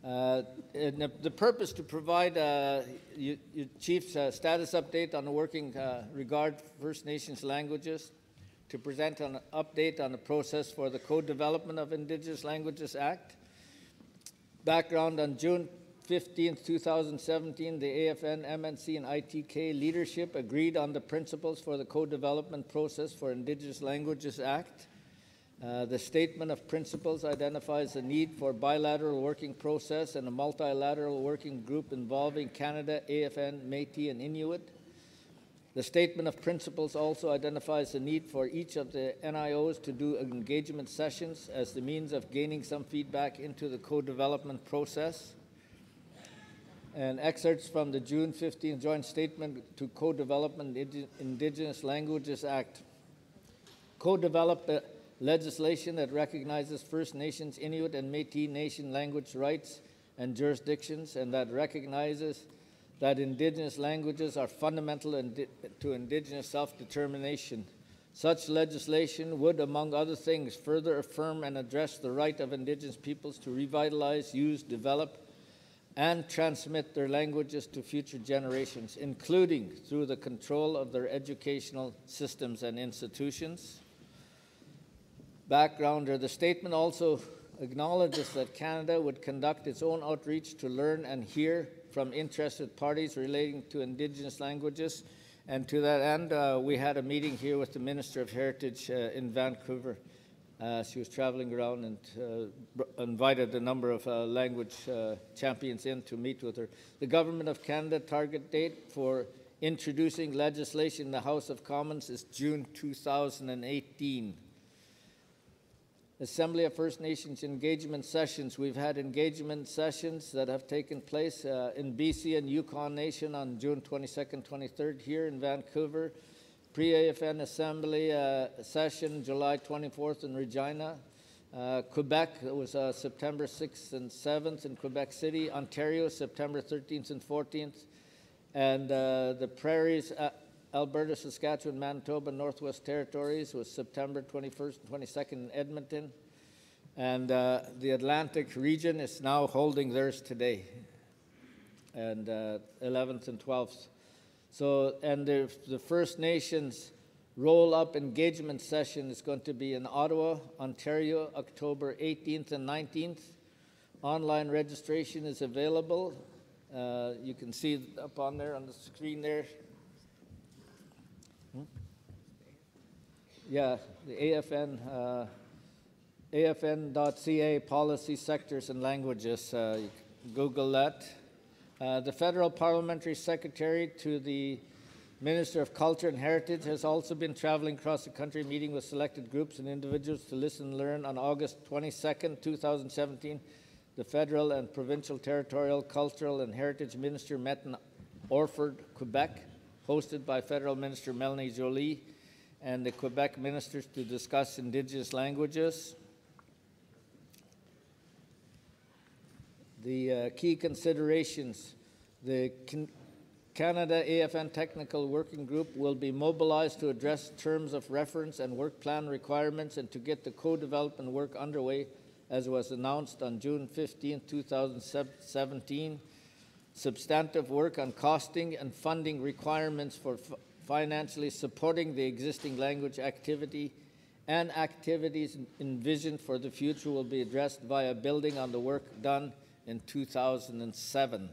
And the purpose to provide you Chiefs status update on the working regard First Nations languages, to present an update on the process for the Co-Development of Indigenous Languages Act. Background: on June 15th, 2017, the AFN, MNC, and ITK leadership agreed on the principles for the co-development process for Indigenous Languages Act. The statement of principles identifies the need for bilateral working process and a multilateral working group involving Canada, AFN, Métis, and Inuit. The statement of principles also identifies the need for each of the NIOs to do engagement sessions as the means of gaining some feedback into the co-development process. And excerpts from the June 15 Joint Statement to Co-Development Indigenous Languages Act. Co-develop legislation that recognizes First Nations, Inuit, and Métis Nation language rights and jurisdictions, and that recognizes that Indigenous languages are fundamental to Indigenous self-determination. Such legislation would, among other things, further affirm and address the right of Indigenous peoples to revitalize, use, develop, and transmit their languages to future generations, including through the control of their educational systems and institutions. Backgrounder, the statement also acknowledges that Canada would conduct its own outreach to learn and hear from interested parties relating to Indigenous languages. And to that end, we had a meeting here with the Minister of Heritage in Vancouver. She was traveling around and invited a number of language champions in to meet with her. The Government of Canada target date for introducing legislation in the House of Commons is June 2018. Assembly of First Nations engagement sessions. We've had engagement sessions that have taken place in BC and Yukon Nation on June 22nd, 23rd here in Vancouver. Pre-AFN Assembly session July 24th in Regina. Quebec, it was September 6th and 7th in Quebec City. Ontario, September 13th and 14th. And the Prairies, Alberta, Saskatchewan, Manitoba, Northwest Territories was September 21st and 22nd in Edmonton. And the Atlantic region is now holding theirs today, and 11th and 12th. So, and the First Nations roll-up engagement session is going to be in Ottawa, Ontario, October 18th and 19th. Online registration is available. You can see it up on there on the screen there. Yeah, the AFN, AFN.ca, policy sectors and languages. You can Google that. The Federal Parliamentary Secretary to the Minister of Culture and Heritage has also been traveling across the country, meeting with selected groups and individuals to listen and learn. On August 22nd, 2017, the federal and provincial territorial cultural and heritage minister met in Orford, Quebec, hosted by Federal Minister Melanie Joly and the Quebec ministers to discuss Indigenous languages. The key considerations. The Canada AFN Technical Working Group will be mobilized to address terms of reference and work plan requirements and to get the co-development work underway, as was announced on June 15, 2017. Substantive work on costing and funding requirements for financially supporting the existing language activity and activities envisioned for the future will be addressed via building on the work done in 2007.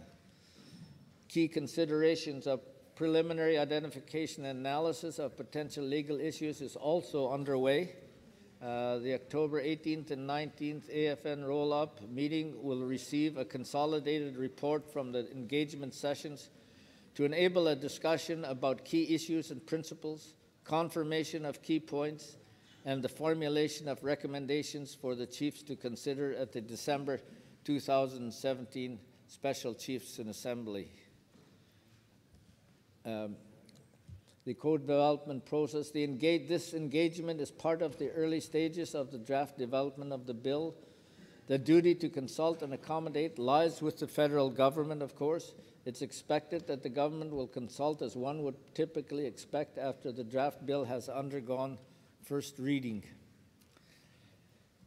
Key considerations of preliminary identification and analysis of potential legal issues is also underway. The October 18th and 19th AFN roll-up meeting will receive a consolidated report from the engagement sessions to enable a discussion about key issues and principles, confirmation of key points, and the formulation of recommendations for the chiefs to consider at the December 2017 Special Chiefs in Assembly. The co-development process. This engagement is part of the early stages of the draft development of the bill. The duty to consult and accommodate lies with the federal government, of course. It's expected that the government will consult as one would typically expect after the draft bill has undergone first reading.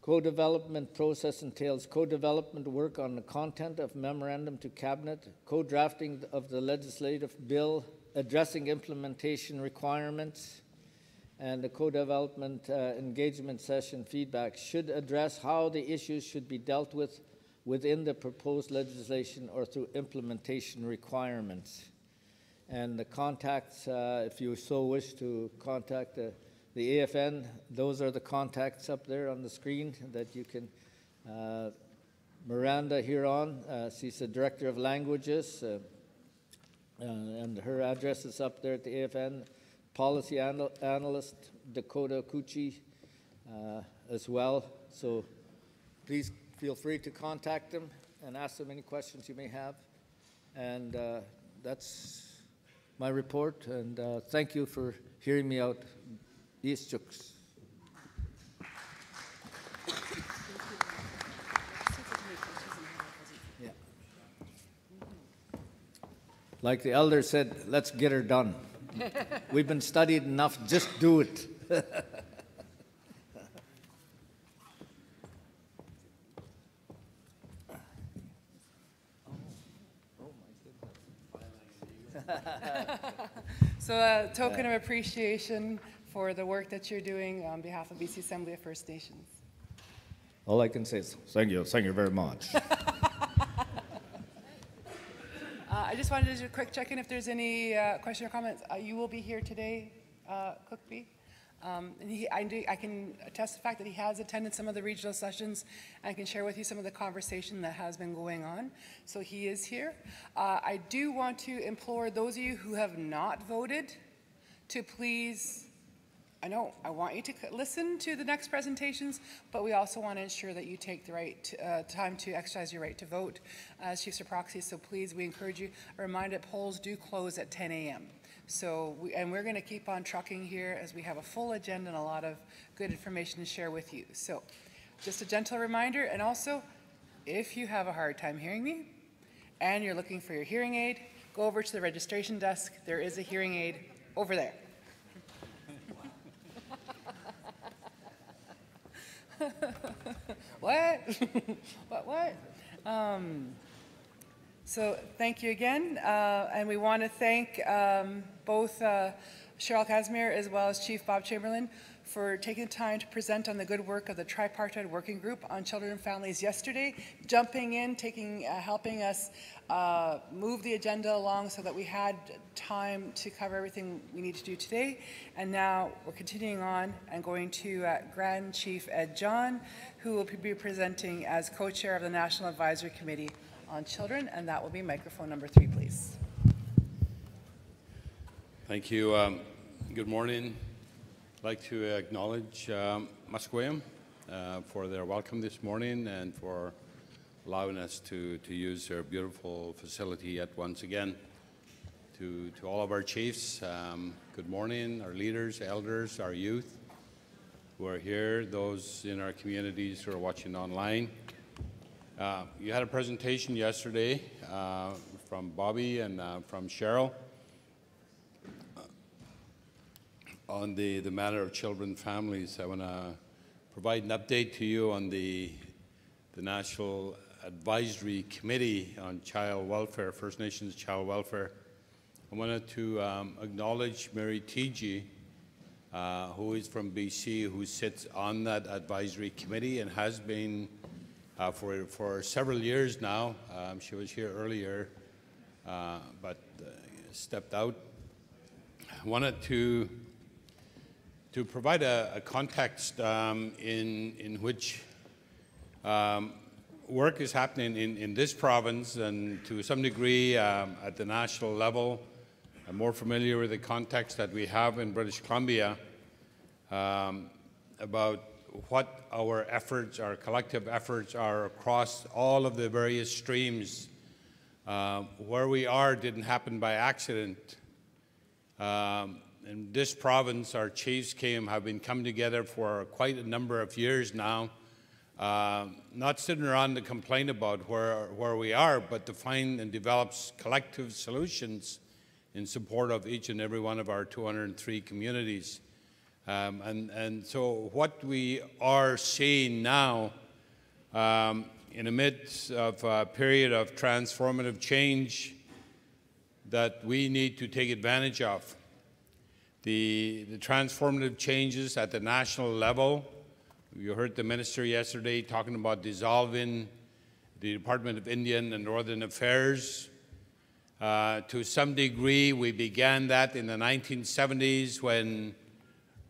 Co-development process entails co-development work on the content of memorandum to cabinet, co-drafting of the legislative bill, addressing implementation requirements, and the co-development engagement session feedback should address how the issues should be dealt with within the proposed legislation or through implementation requirements. And the contacts, if you so wish to contact the AFN, those are the contacts up there on the screen that you can. Miranda Huron, she's the Director of Languages, and her address is up there at the AFN. Policy Analyst Dakota Cucci as well. So please feel free to contact them and ask them any questions you may have. And that's my report, and thank you for hearing me out. Eastchooks. Yeah. Like the elder said, let's get her done. We've been studied enough, just do it. So a token of appreciation for the work that you're doing on behalf of BC Assembly of First Nations. All I can say is thank you very much. I just wanted to do a quick check-in if there's any question or comments. You will be here today, Cookby. And I can attest the fact that he has attended some of the regional sessions and can share with you some of the conversation that has been going on. So he is here. I do want to implore those of you who have not voted to please, I want you to listen to the next presentations, but we also want to ensure that you take the right time to exercise your right to vote as chiefs or proxies. So please, we encourage you. A reminder that polls do close at 10 a.m. So, we're going to keep on trucking here as we have a full agenda and a lot of good information to share with you. So, just a gentle reminder, and also, if you have a hard time hearing me and you're looking for your hearing aid, go over to the registration desk. There is a hearing aid over there. What? What? So thank you again, and we want to thank both Cheryl Casimir as well as Chief Bob Chamberlain for taking the time to present on the good work of the Tripartite Working Group on Children and Families yesterday, jumping in, helping us move the agenda along so that we had time to cover everything we need to do today. And now we're continuing on and going to Grand Chief Ed John, who will be presenting as co-chair of the National Advisory Committee on Children, and that will be microphone number 3, please. Thank you. Good morning. I'd like to acknowledge Musqueam for their welcome this morning and for allowing us to use their beautiful facility yet once again. To all of our chiefs, good morning, our leaders, elders, our youth who are here, those in our communities who are watching online. You had a presentation yesterday from Bobby and from Cheryl on the matter of children and families. I want to provide an update to you on the National Advisory Committee on Child Welfare, First Nations Child Welfare. I wanted to acknowledge Mary Teegee, who is from BC, who sits on that advisory committee and has been for several years now. She was here earlier, but stepped out. I wanted to provide a context in which work is happening in this province, and to some degree at the national level. I'm more familiar with the context that we have in British Columbia about what our efforts, our collective efforts are across all of the various streams. Where we are didn't happen by accident. In this province, our chiefs have been coming together for quite a number of years now, not sitting around to complain about where we are, but to find and develop collective solutions in support of each and every one of our 203 communities. And so what we are seeing now in the midst of a period of transformative change that we need to take advantage of. The transformative changes at the national level. You heard the minister yesterday talking about dissolving the Department of Indian and Northern Affairs. To some degree, we began that in the 1970s when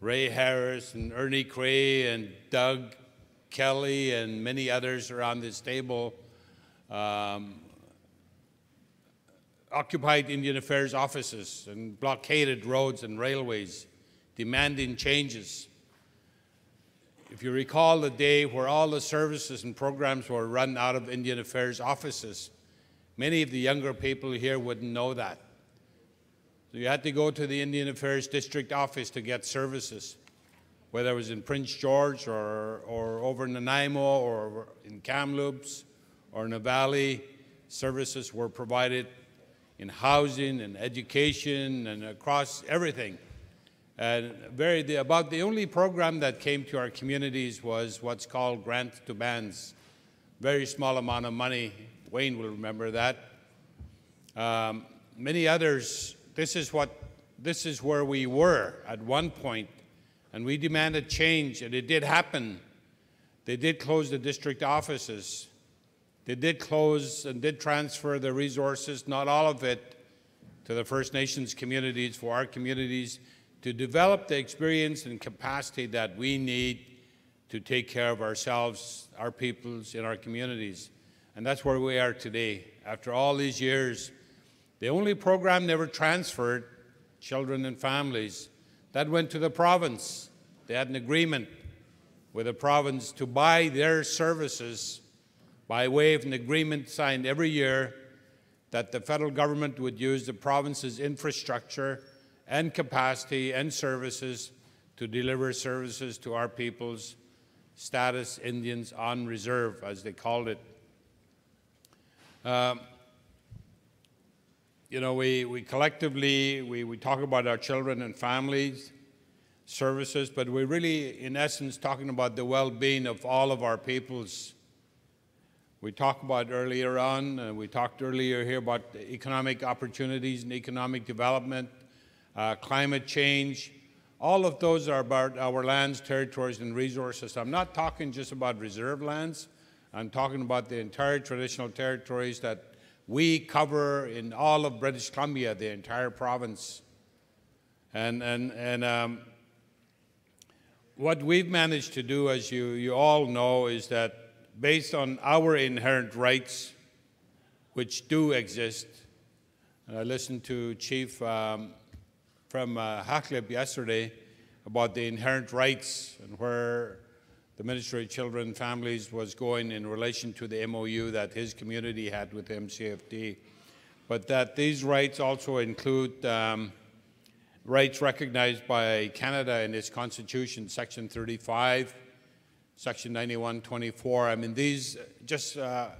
Ray Harris and Ernie Cray and Doug Kelly and many others around this table occupied Indian Affairs offices and blockaded roads and railways, demanding changes. If you recall the day where all the services and programs were run out of Indian Affairs offices, many of the younger people here wouldn't know that. So you had to go to the Indian Affairs District Office to get services, whether it was in Prince George or over in Nanaimo or in Kamloops or in the Valley. Services were provided in housing and education and across everything. And about the only program that came to our communities was what's called grant to bands. Very small amount of money. Wayne will remember that. Many others, this is where we were at one point, and we demanded change, and it did happen. They did close the district offices. They did close and did transfer the resources, not all of it, to the First Nations communities, for our communities to develop the experience and capacity that we need to take care of ourselves, our peoples in our communities. And that's where we are today. After all these years, the only program never transferred, children and families, that went to the province. They had an agreement with the province to buy their services by way of an agreement signed every year that the federal government would use the province's infrastructure and capacity and services to deliver services to our people's status Indians on reserve, as they called it. You know, we collectively, we talk about our children and families, services, but we're really, in essence, talking about the well-being of all of our peoples. We talked about earlier on, we talked earlier here about economic opportunities and economic development, climate change. All of those are about our lands, territories, and resources. I'm not talking just about reserve lands. I'm talking about the entire traditional territories that we cover in all of British Columbia, the entire province. And what we've managed to do, as you all know, is that based on our inherent rights, which do exist, and I listened to Chief from Haklip yesterday about the inherent rights and where the Ministry of Children and Families was going in relation to the MOU that his community had with MCFD, but that these rights also include rights recognized by Canada in its Constitution, Section 35, Section 9124. I mean, these just a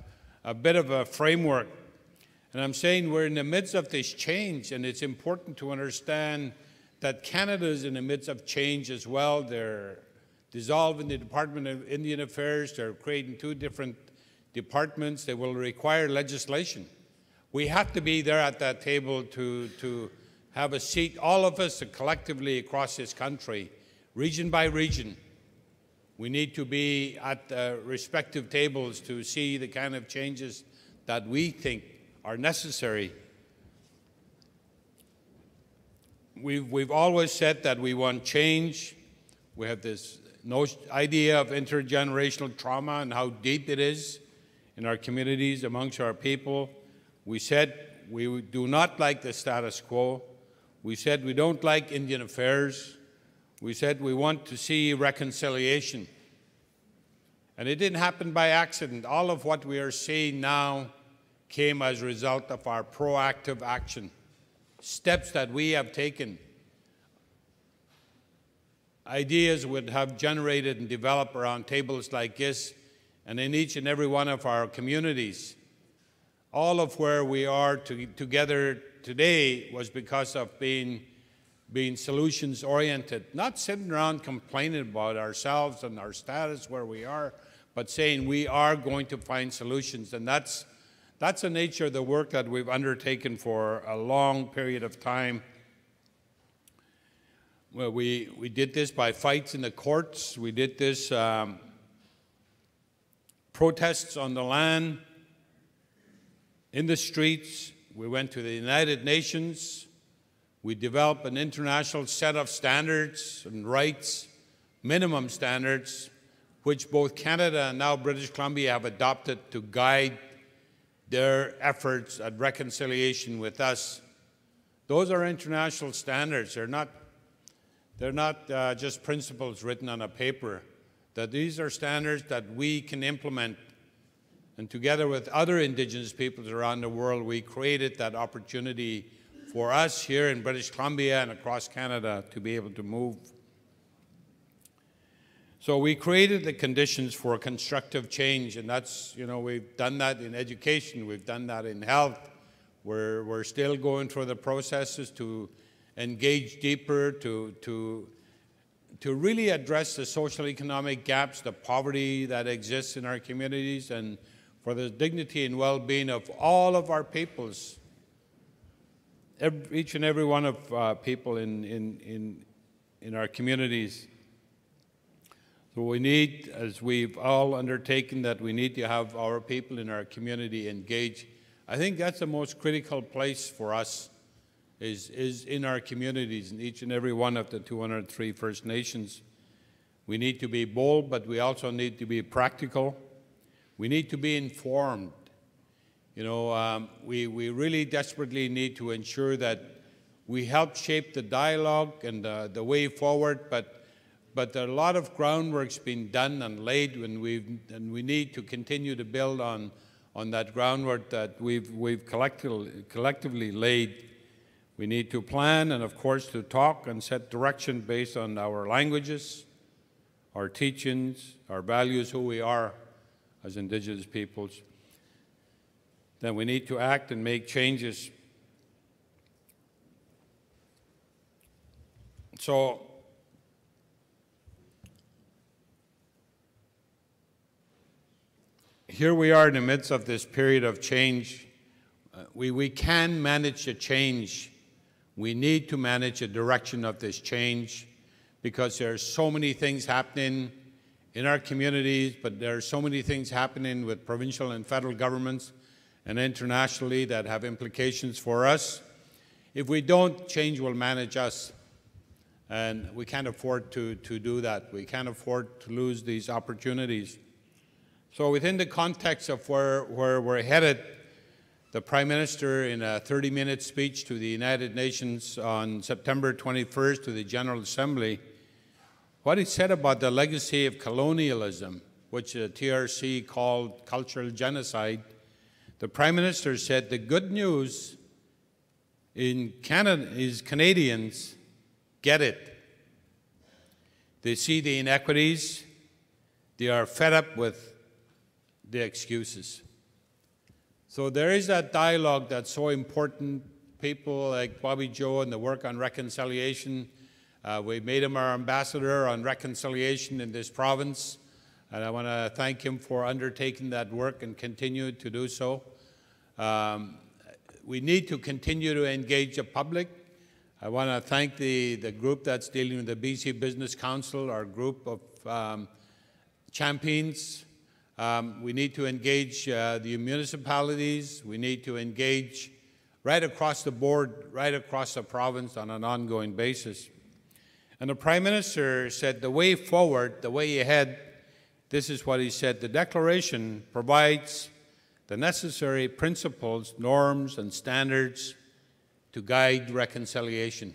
bit of a framework. And I'm saying we're in the midst of this change, and it's important to understand that Canada is in the midst of change as well. They're dissolving the Department of Indian Affairs. They're creating two different departments. They will require legislation. We have to be there at that table to have a seat, all of us collectively across this country, region by region. We need to be at the respective tables to see the kind of changes that we think are necessary. We've always said that we want change. We have this idea of intergenerational trauma and how deep it is in our communities, amongst our people. We said we do not like the status quo. We said we don't like Indian affairs. We said we want to see reconciliation. And it didn't happen by accident. All of what we are seeing now came as a result of our proactive action, steps that we have taken. Ideas would have generated and developed around tables like this and in each and every one of our communities. All of where we are together today was because of being solutions-oriented, not sitting around complaining about ourselves and our status where we are, but saying we are going to find solutions. And that's the nature of the work that we've undertaken for a long period of time. Well, we did this by fights in the courts. We did this protests on the land. in the streets. We went to the United Nations. We developed an international set of standards and rights, minimum standards, which both Canada and now British Columbia have adopted to guide their efforts at reconciliation with us. Those are international standards. They're not just principles written on a paper. That these are standards that we can implement. And together with other Indigenous peoples around the world, we created that opportunity for us here in British Columbia and across Canada to be able to move. So we created the conditions for constructive change, and that's, we've done that in education, we've done that in health. We're still going through the processes to engage deeper, to really address the social economic gaps, the poverty that exists in our communities, and for the dignity and well-being of all of our peoples, each and every one of people in our communities. So we need, as we've all undertaken, that we need to have our people in our community engaged. I think that's the most critical place for us, is in our communities, in each and every one of the 203 First Nations. We need to be bold, but we also need to be practical. We need to be informed. We really desperately need to ensure that we help shape the dialogue and the way forward, but a lot of groundwork's been done and laid, and we need to continue to build on that groundwork that we've collectively laid. We need to plan and, of course, to talk and set direction based on our languages, our teachings, our values, who we are as Indigenous peoples. Then we need to act and make changes. So here we are in the midst of this period of change. We can manage a change. We need to manage the direction of this change because there are so many things happening in our communities, but there are so many things happening with provincial and federal governments and internationally that have implications for us. If we don't, change will manage us. And we can't afford to do that. We can't afford to lose these opportunities. So within the context of where we're headed, the Prime Minister, in a 30-minute speech to the United Nations on September 21st to the General Assembly, what he said about the legacy of colonialism, which the TRC called cultural genocide, the Prime Minister said the good news in Canada is Canadians get it. They see the inequities. They are fed up with the excuses. So there is that dialogue that's so important. People like Bobby Joe and the work on reconciliation. We made him our ambassador on reconciliation in this province. And I want to thank him for undertaking that work and continue to do so. We need to continue to engage the public. I want to thank the group that's dealing with the BC Business Council, our group of champions. We need to engage the municipalities. We need to engage right across the board, right across the province on an ongoing basis. And the Prime Minister said the way forward, the way ahead, this is what he said: the Declaration provides the necessary principles, norms, and standards to guide reconciliation.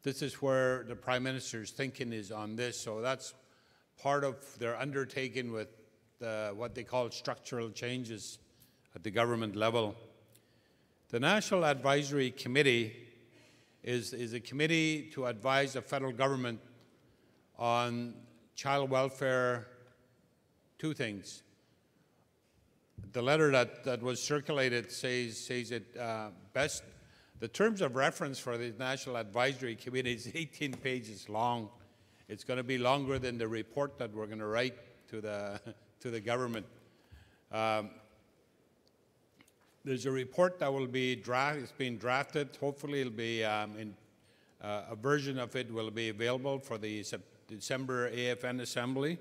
This is where the Prime Minister's thinking is on this, so that's part of their undertaking with what they call structural changes at the government level. The National Advisory Committee is a committee to advise the federal government on child welfare, two things. The letter that was circulated says it best. The terms of reference for the National Advisory Committee is 18 pages long. It's going to be longer than the report that we're going to write to the government. There's a report that will be it's being drafted. Hopefully, it'll be a version of it will be available for the December AFN Assembly.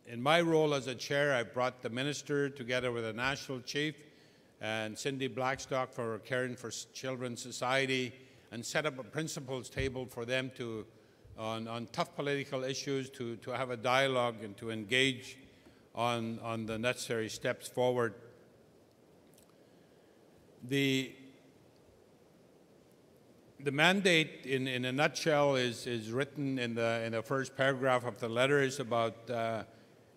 in my role as a chair, I brought the minister together with the national chief and Cindy Blackstock for Caring for Children Society and set up a principles table for them to, on tough political issues, to have a dialogue and to engage on the necessary steps forward. The mandate, in a nutshell, is written in the first paragraph of the letter. Is about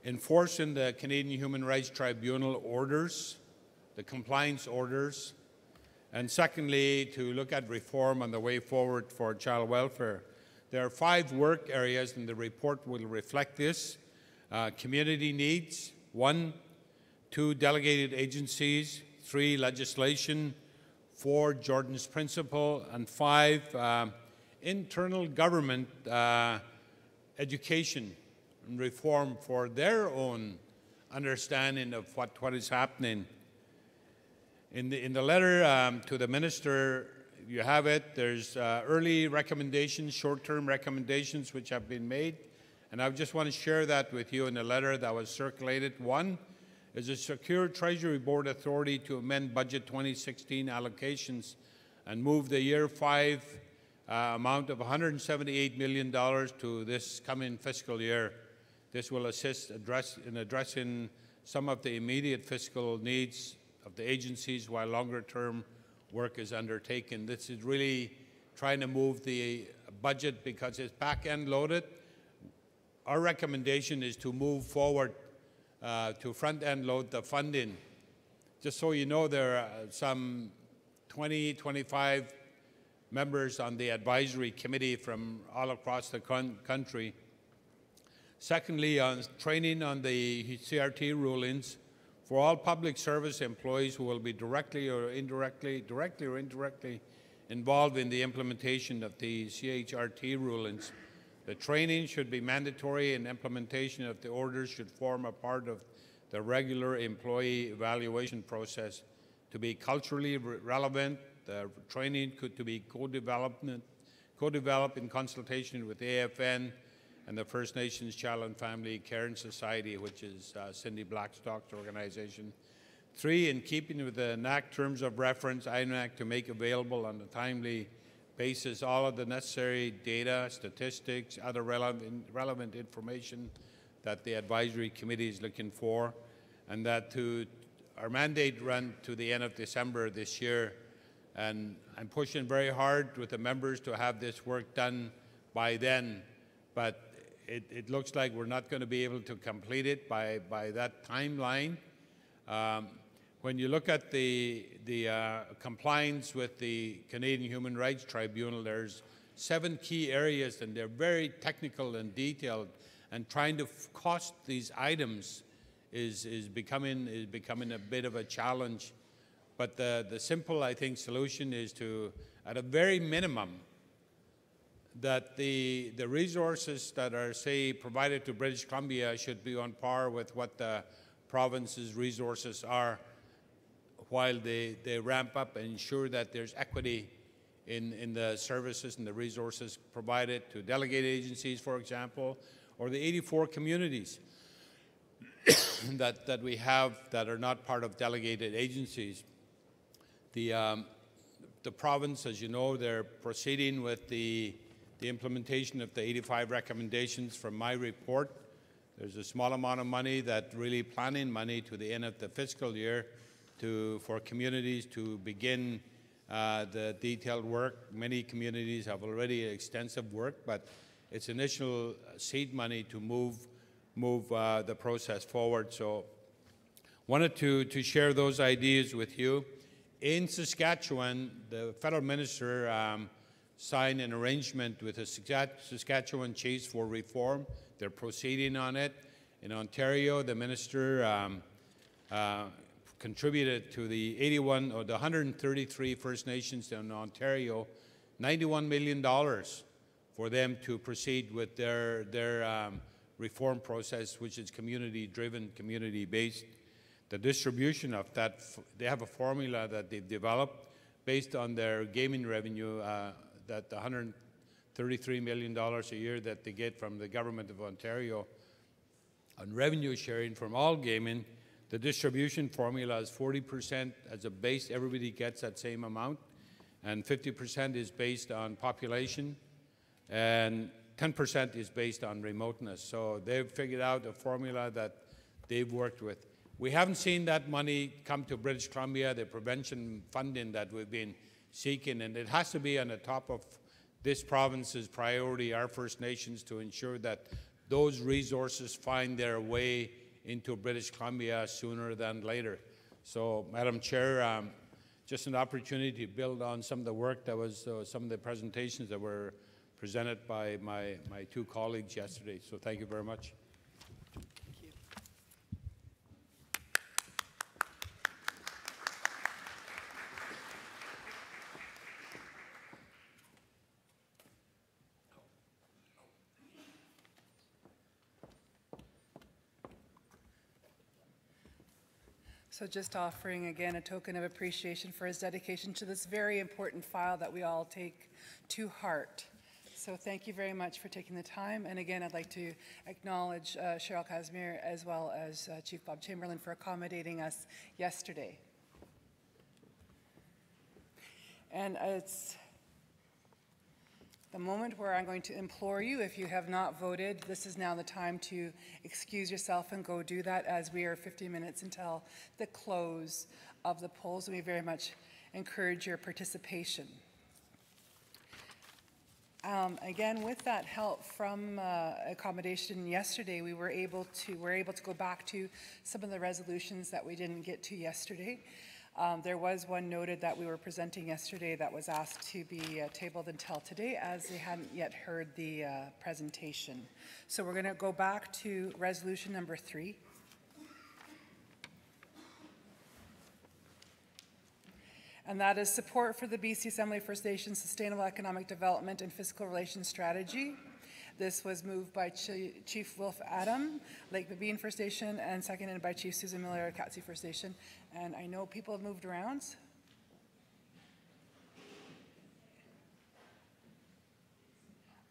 enforcing the Canadian Human Rights Tribunal orders, the compliance orders, and secondly, to look at reform on the way forward for child welfare. There are 5 work areas, and the report will reflect this. Community needs, 1. 2, delegated agencies, 3, legislation, 4, Jordan's Principle, and 5, internal government education and reform for their own understanding of what is happening. In the letter to the minister, you have it. There's early recommendations, short-term recommendations which have been made, and I just want to share that with you in the letter that was circulated. 1 is a secure Treasury Board authority to amend Budget 2016 allocations and move the Year 5 amount of $178 million to this coming fiscal year. This will assist in addressing some of the immediate fiscal needs of the agencies while longer-term work is undertaken. This is really trying to move the budget because it's back-end loaded. Our recommendation is to move forward to front-end load the funding. Just so you know, there are some 20, 25 members on the advisory committee from all across the country. Secondly, on training on the CRT rulings for all public service employees who will be directly or indirectly involved in the implementation of the CHRT rulings. The training should be mandatory, and implementation of the orders should form a part of the regular employee evaluation process. To be culturally relevant, the training could to be co-developed in consultation with AFN and the First Nations Child and Family Caring Society, which is Cindy Blackstock's organization. 3, in keeping with the NAC terms of reference, INAC to make available on a timely basis all of the necessary data, statistics, other relevant information that the advisory committee is looking for, and that our mandate run to the end of December this year. And I'm pushing very hard with the members to have this work done by then, but it looks like we're not going to be able to complete it by that timeline. When you look at the compliance with the Canadian Human Rights Tribunal, there's 7 key areas, and they're very technical and detailed, and trying to cost these items is becoming a bit of a challenge. But the simple, I think, solution is to, at a very minimum, that the resources that are, say, provided to British Columbia should be on par with what the province's resources are, while they ramp up and ensure that there's equity in the services and the resources provided to delegated agencies, for example, or the 84 communities that we have that are not part of delegated agencies. The province, as you know, they're proceeding with the implementation of the 85 recommendations from my report. There's a small amount of money, that really planning money to the end of the fiscal year for communities to begin the detailed work. Many communities have already extensive work, but it's initial seed money to move the process forward. So wanted to share those ideas with you. In Saskatchewan, the federal minister signed an arrangement with the Saskatchewan Chiefs for reform. They're proceeding on it. In Ontario, the minister contributed to the 133 First Nations in Ontario, $91 million for them to proceed with their reform process, which is community-driven, community-based. The distribution of that, they have a formula that they've developed based on their gaming revenue, that $133 million a year that they get from the government of Ontario. on revenue sharing from all gaming. The distribution formula is 40% as a base, everybody gets that same amount, and 50% is based on population, and 10% is based on remoteness. So they've figured out a formula that they've worked with. We haven't seen that money come to British Columbia, the prevention funding that we've been seeking, and it has to be on the top of this province's priority, our First Nations, to ensure that those resources find their way into British Columbia sooner than later. So, Madam Chair, just an opportunity to build on some of the work that was, some of the presentations that were presented by my two colleagues yesterday. So thank you very much. So just offering again a token of appreciation for his dedication to this very important file that we all take to heart. So thank you very much for taking the time. And again, I'd like to acknowledge Cheryl Casimir as well as Chief Bob Chamberlain for accommodating us yesterday. And it's the moment where I'm going to implore you, if you have not voted, this is now the time to excuse yourself and go do that, as we are 50 minutes until the close of the polls, and we very much encourage your participation. Again, with that help from accommodation yesterday, we were able to go back to some of the resolutions that we didn't get to yesterday. There was one noted that we were presenting yesterday that was asked to be tabled until today, as they hadn't yet heard the presentation. So we're going to go back to resolution number 3. And that is support for the BC Assembly First Nations Sustainable Economic Development and Fiscal Relations Strategy. This was moved by Chief Wilf Adam, Lake Babine First Nation, and seconded by Chief Susan Miller, Katsi First Nation. And I know people have moved around.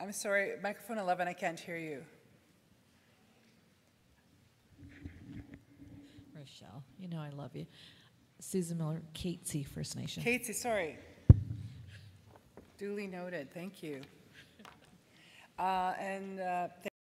I'm sorry, microphone 11, I can't hear you. Rochelle, you know I love you. Susan Miller, Katsi First Nation. Katsi, sorry. Duly noted, thank you.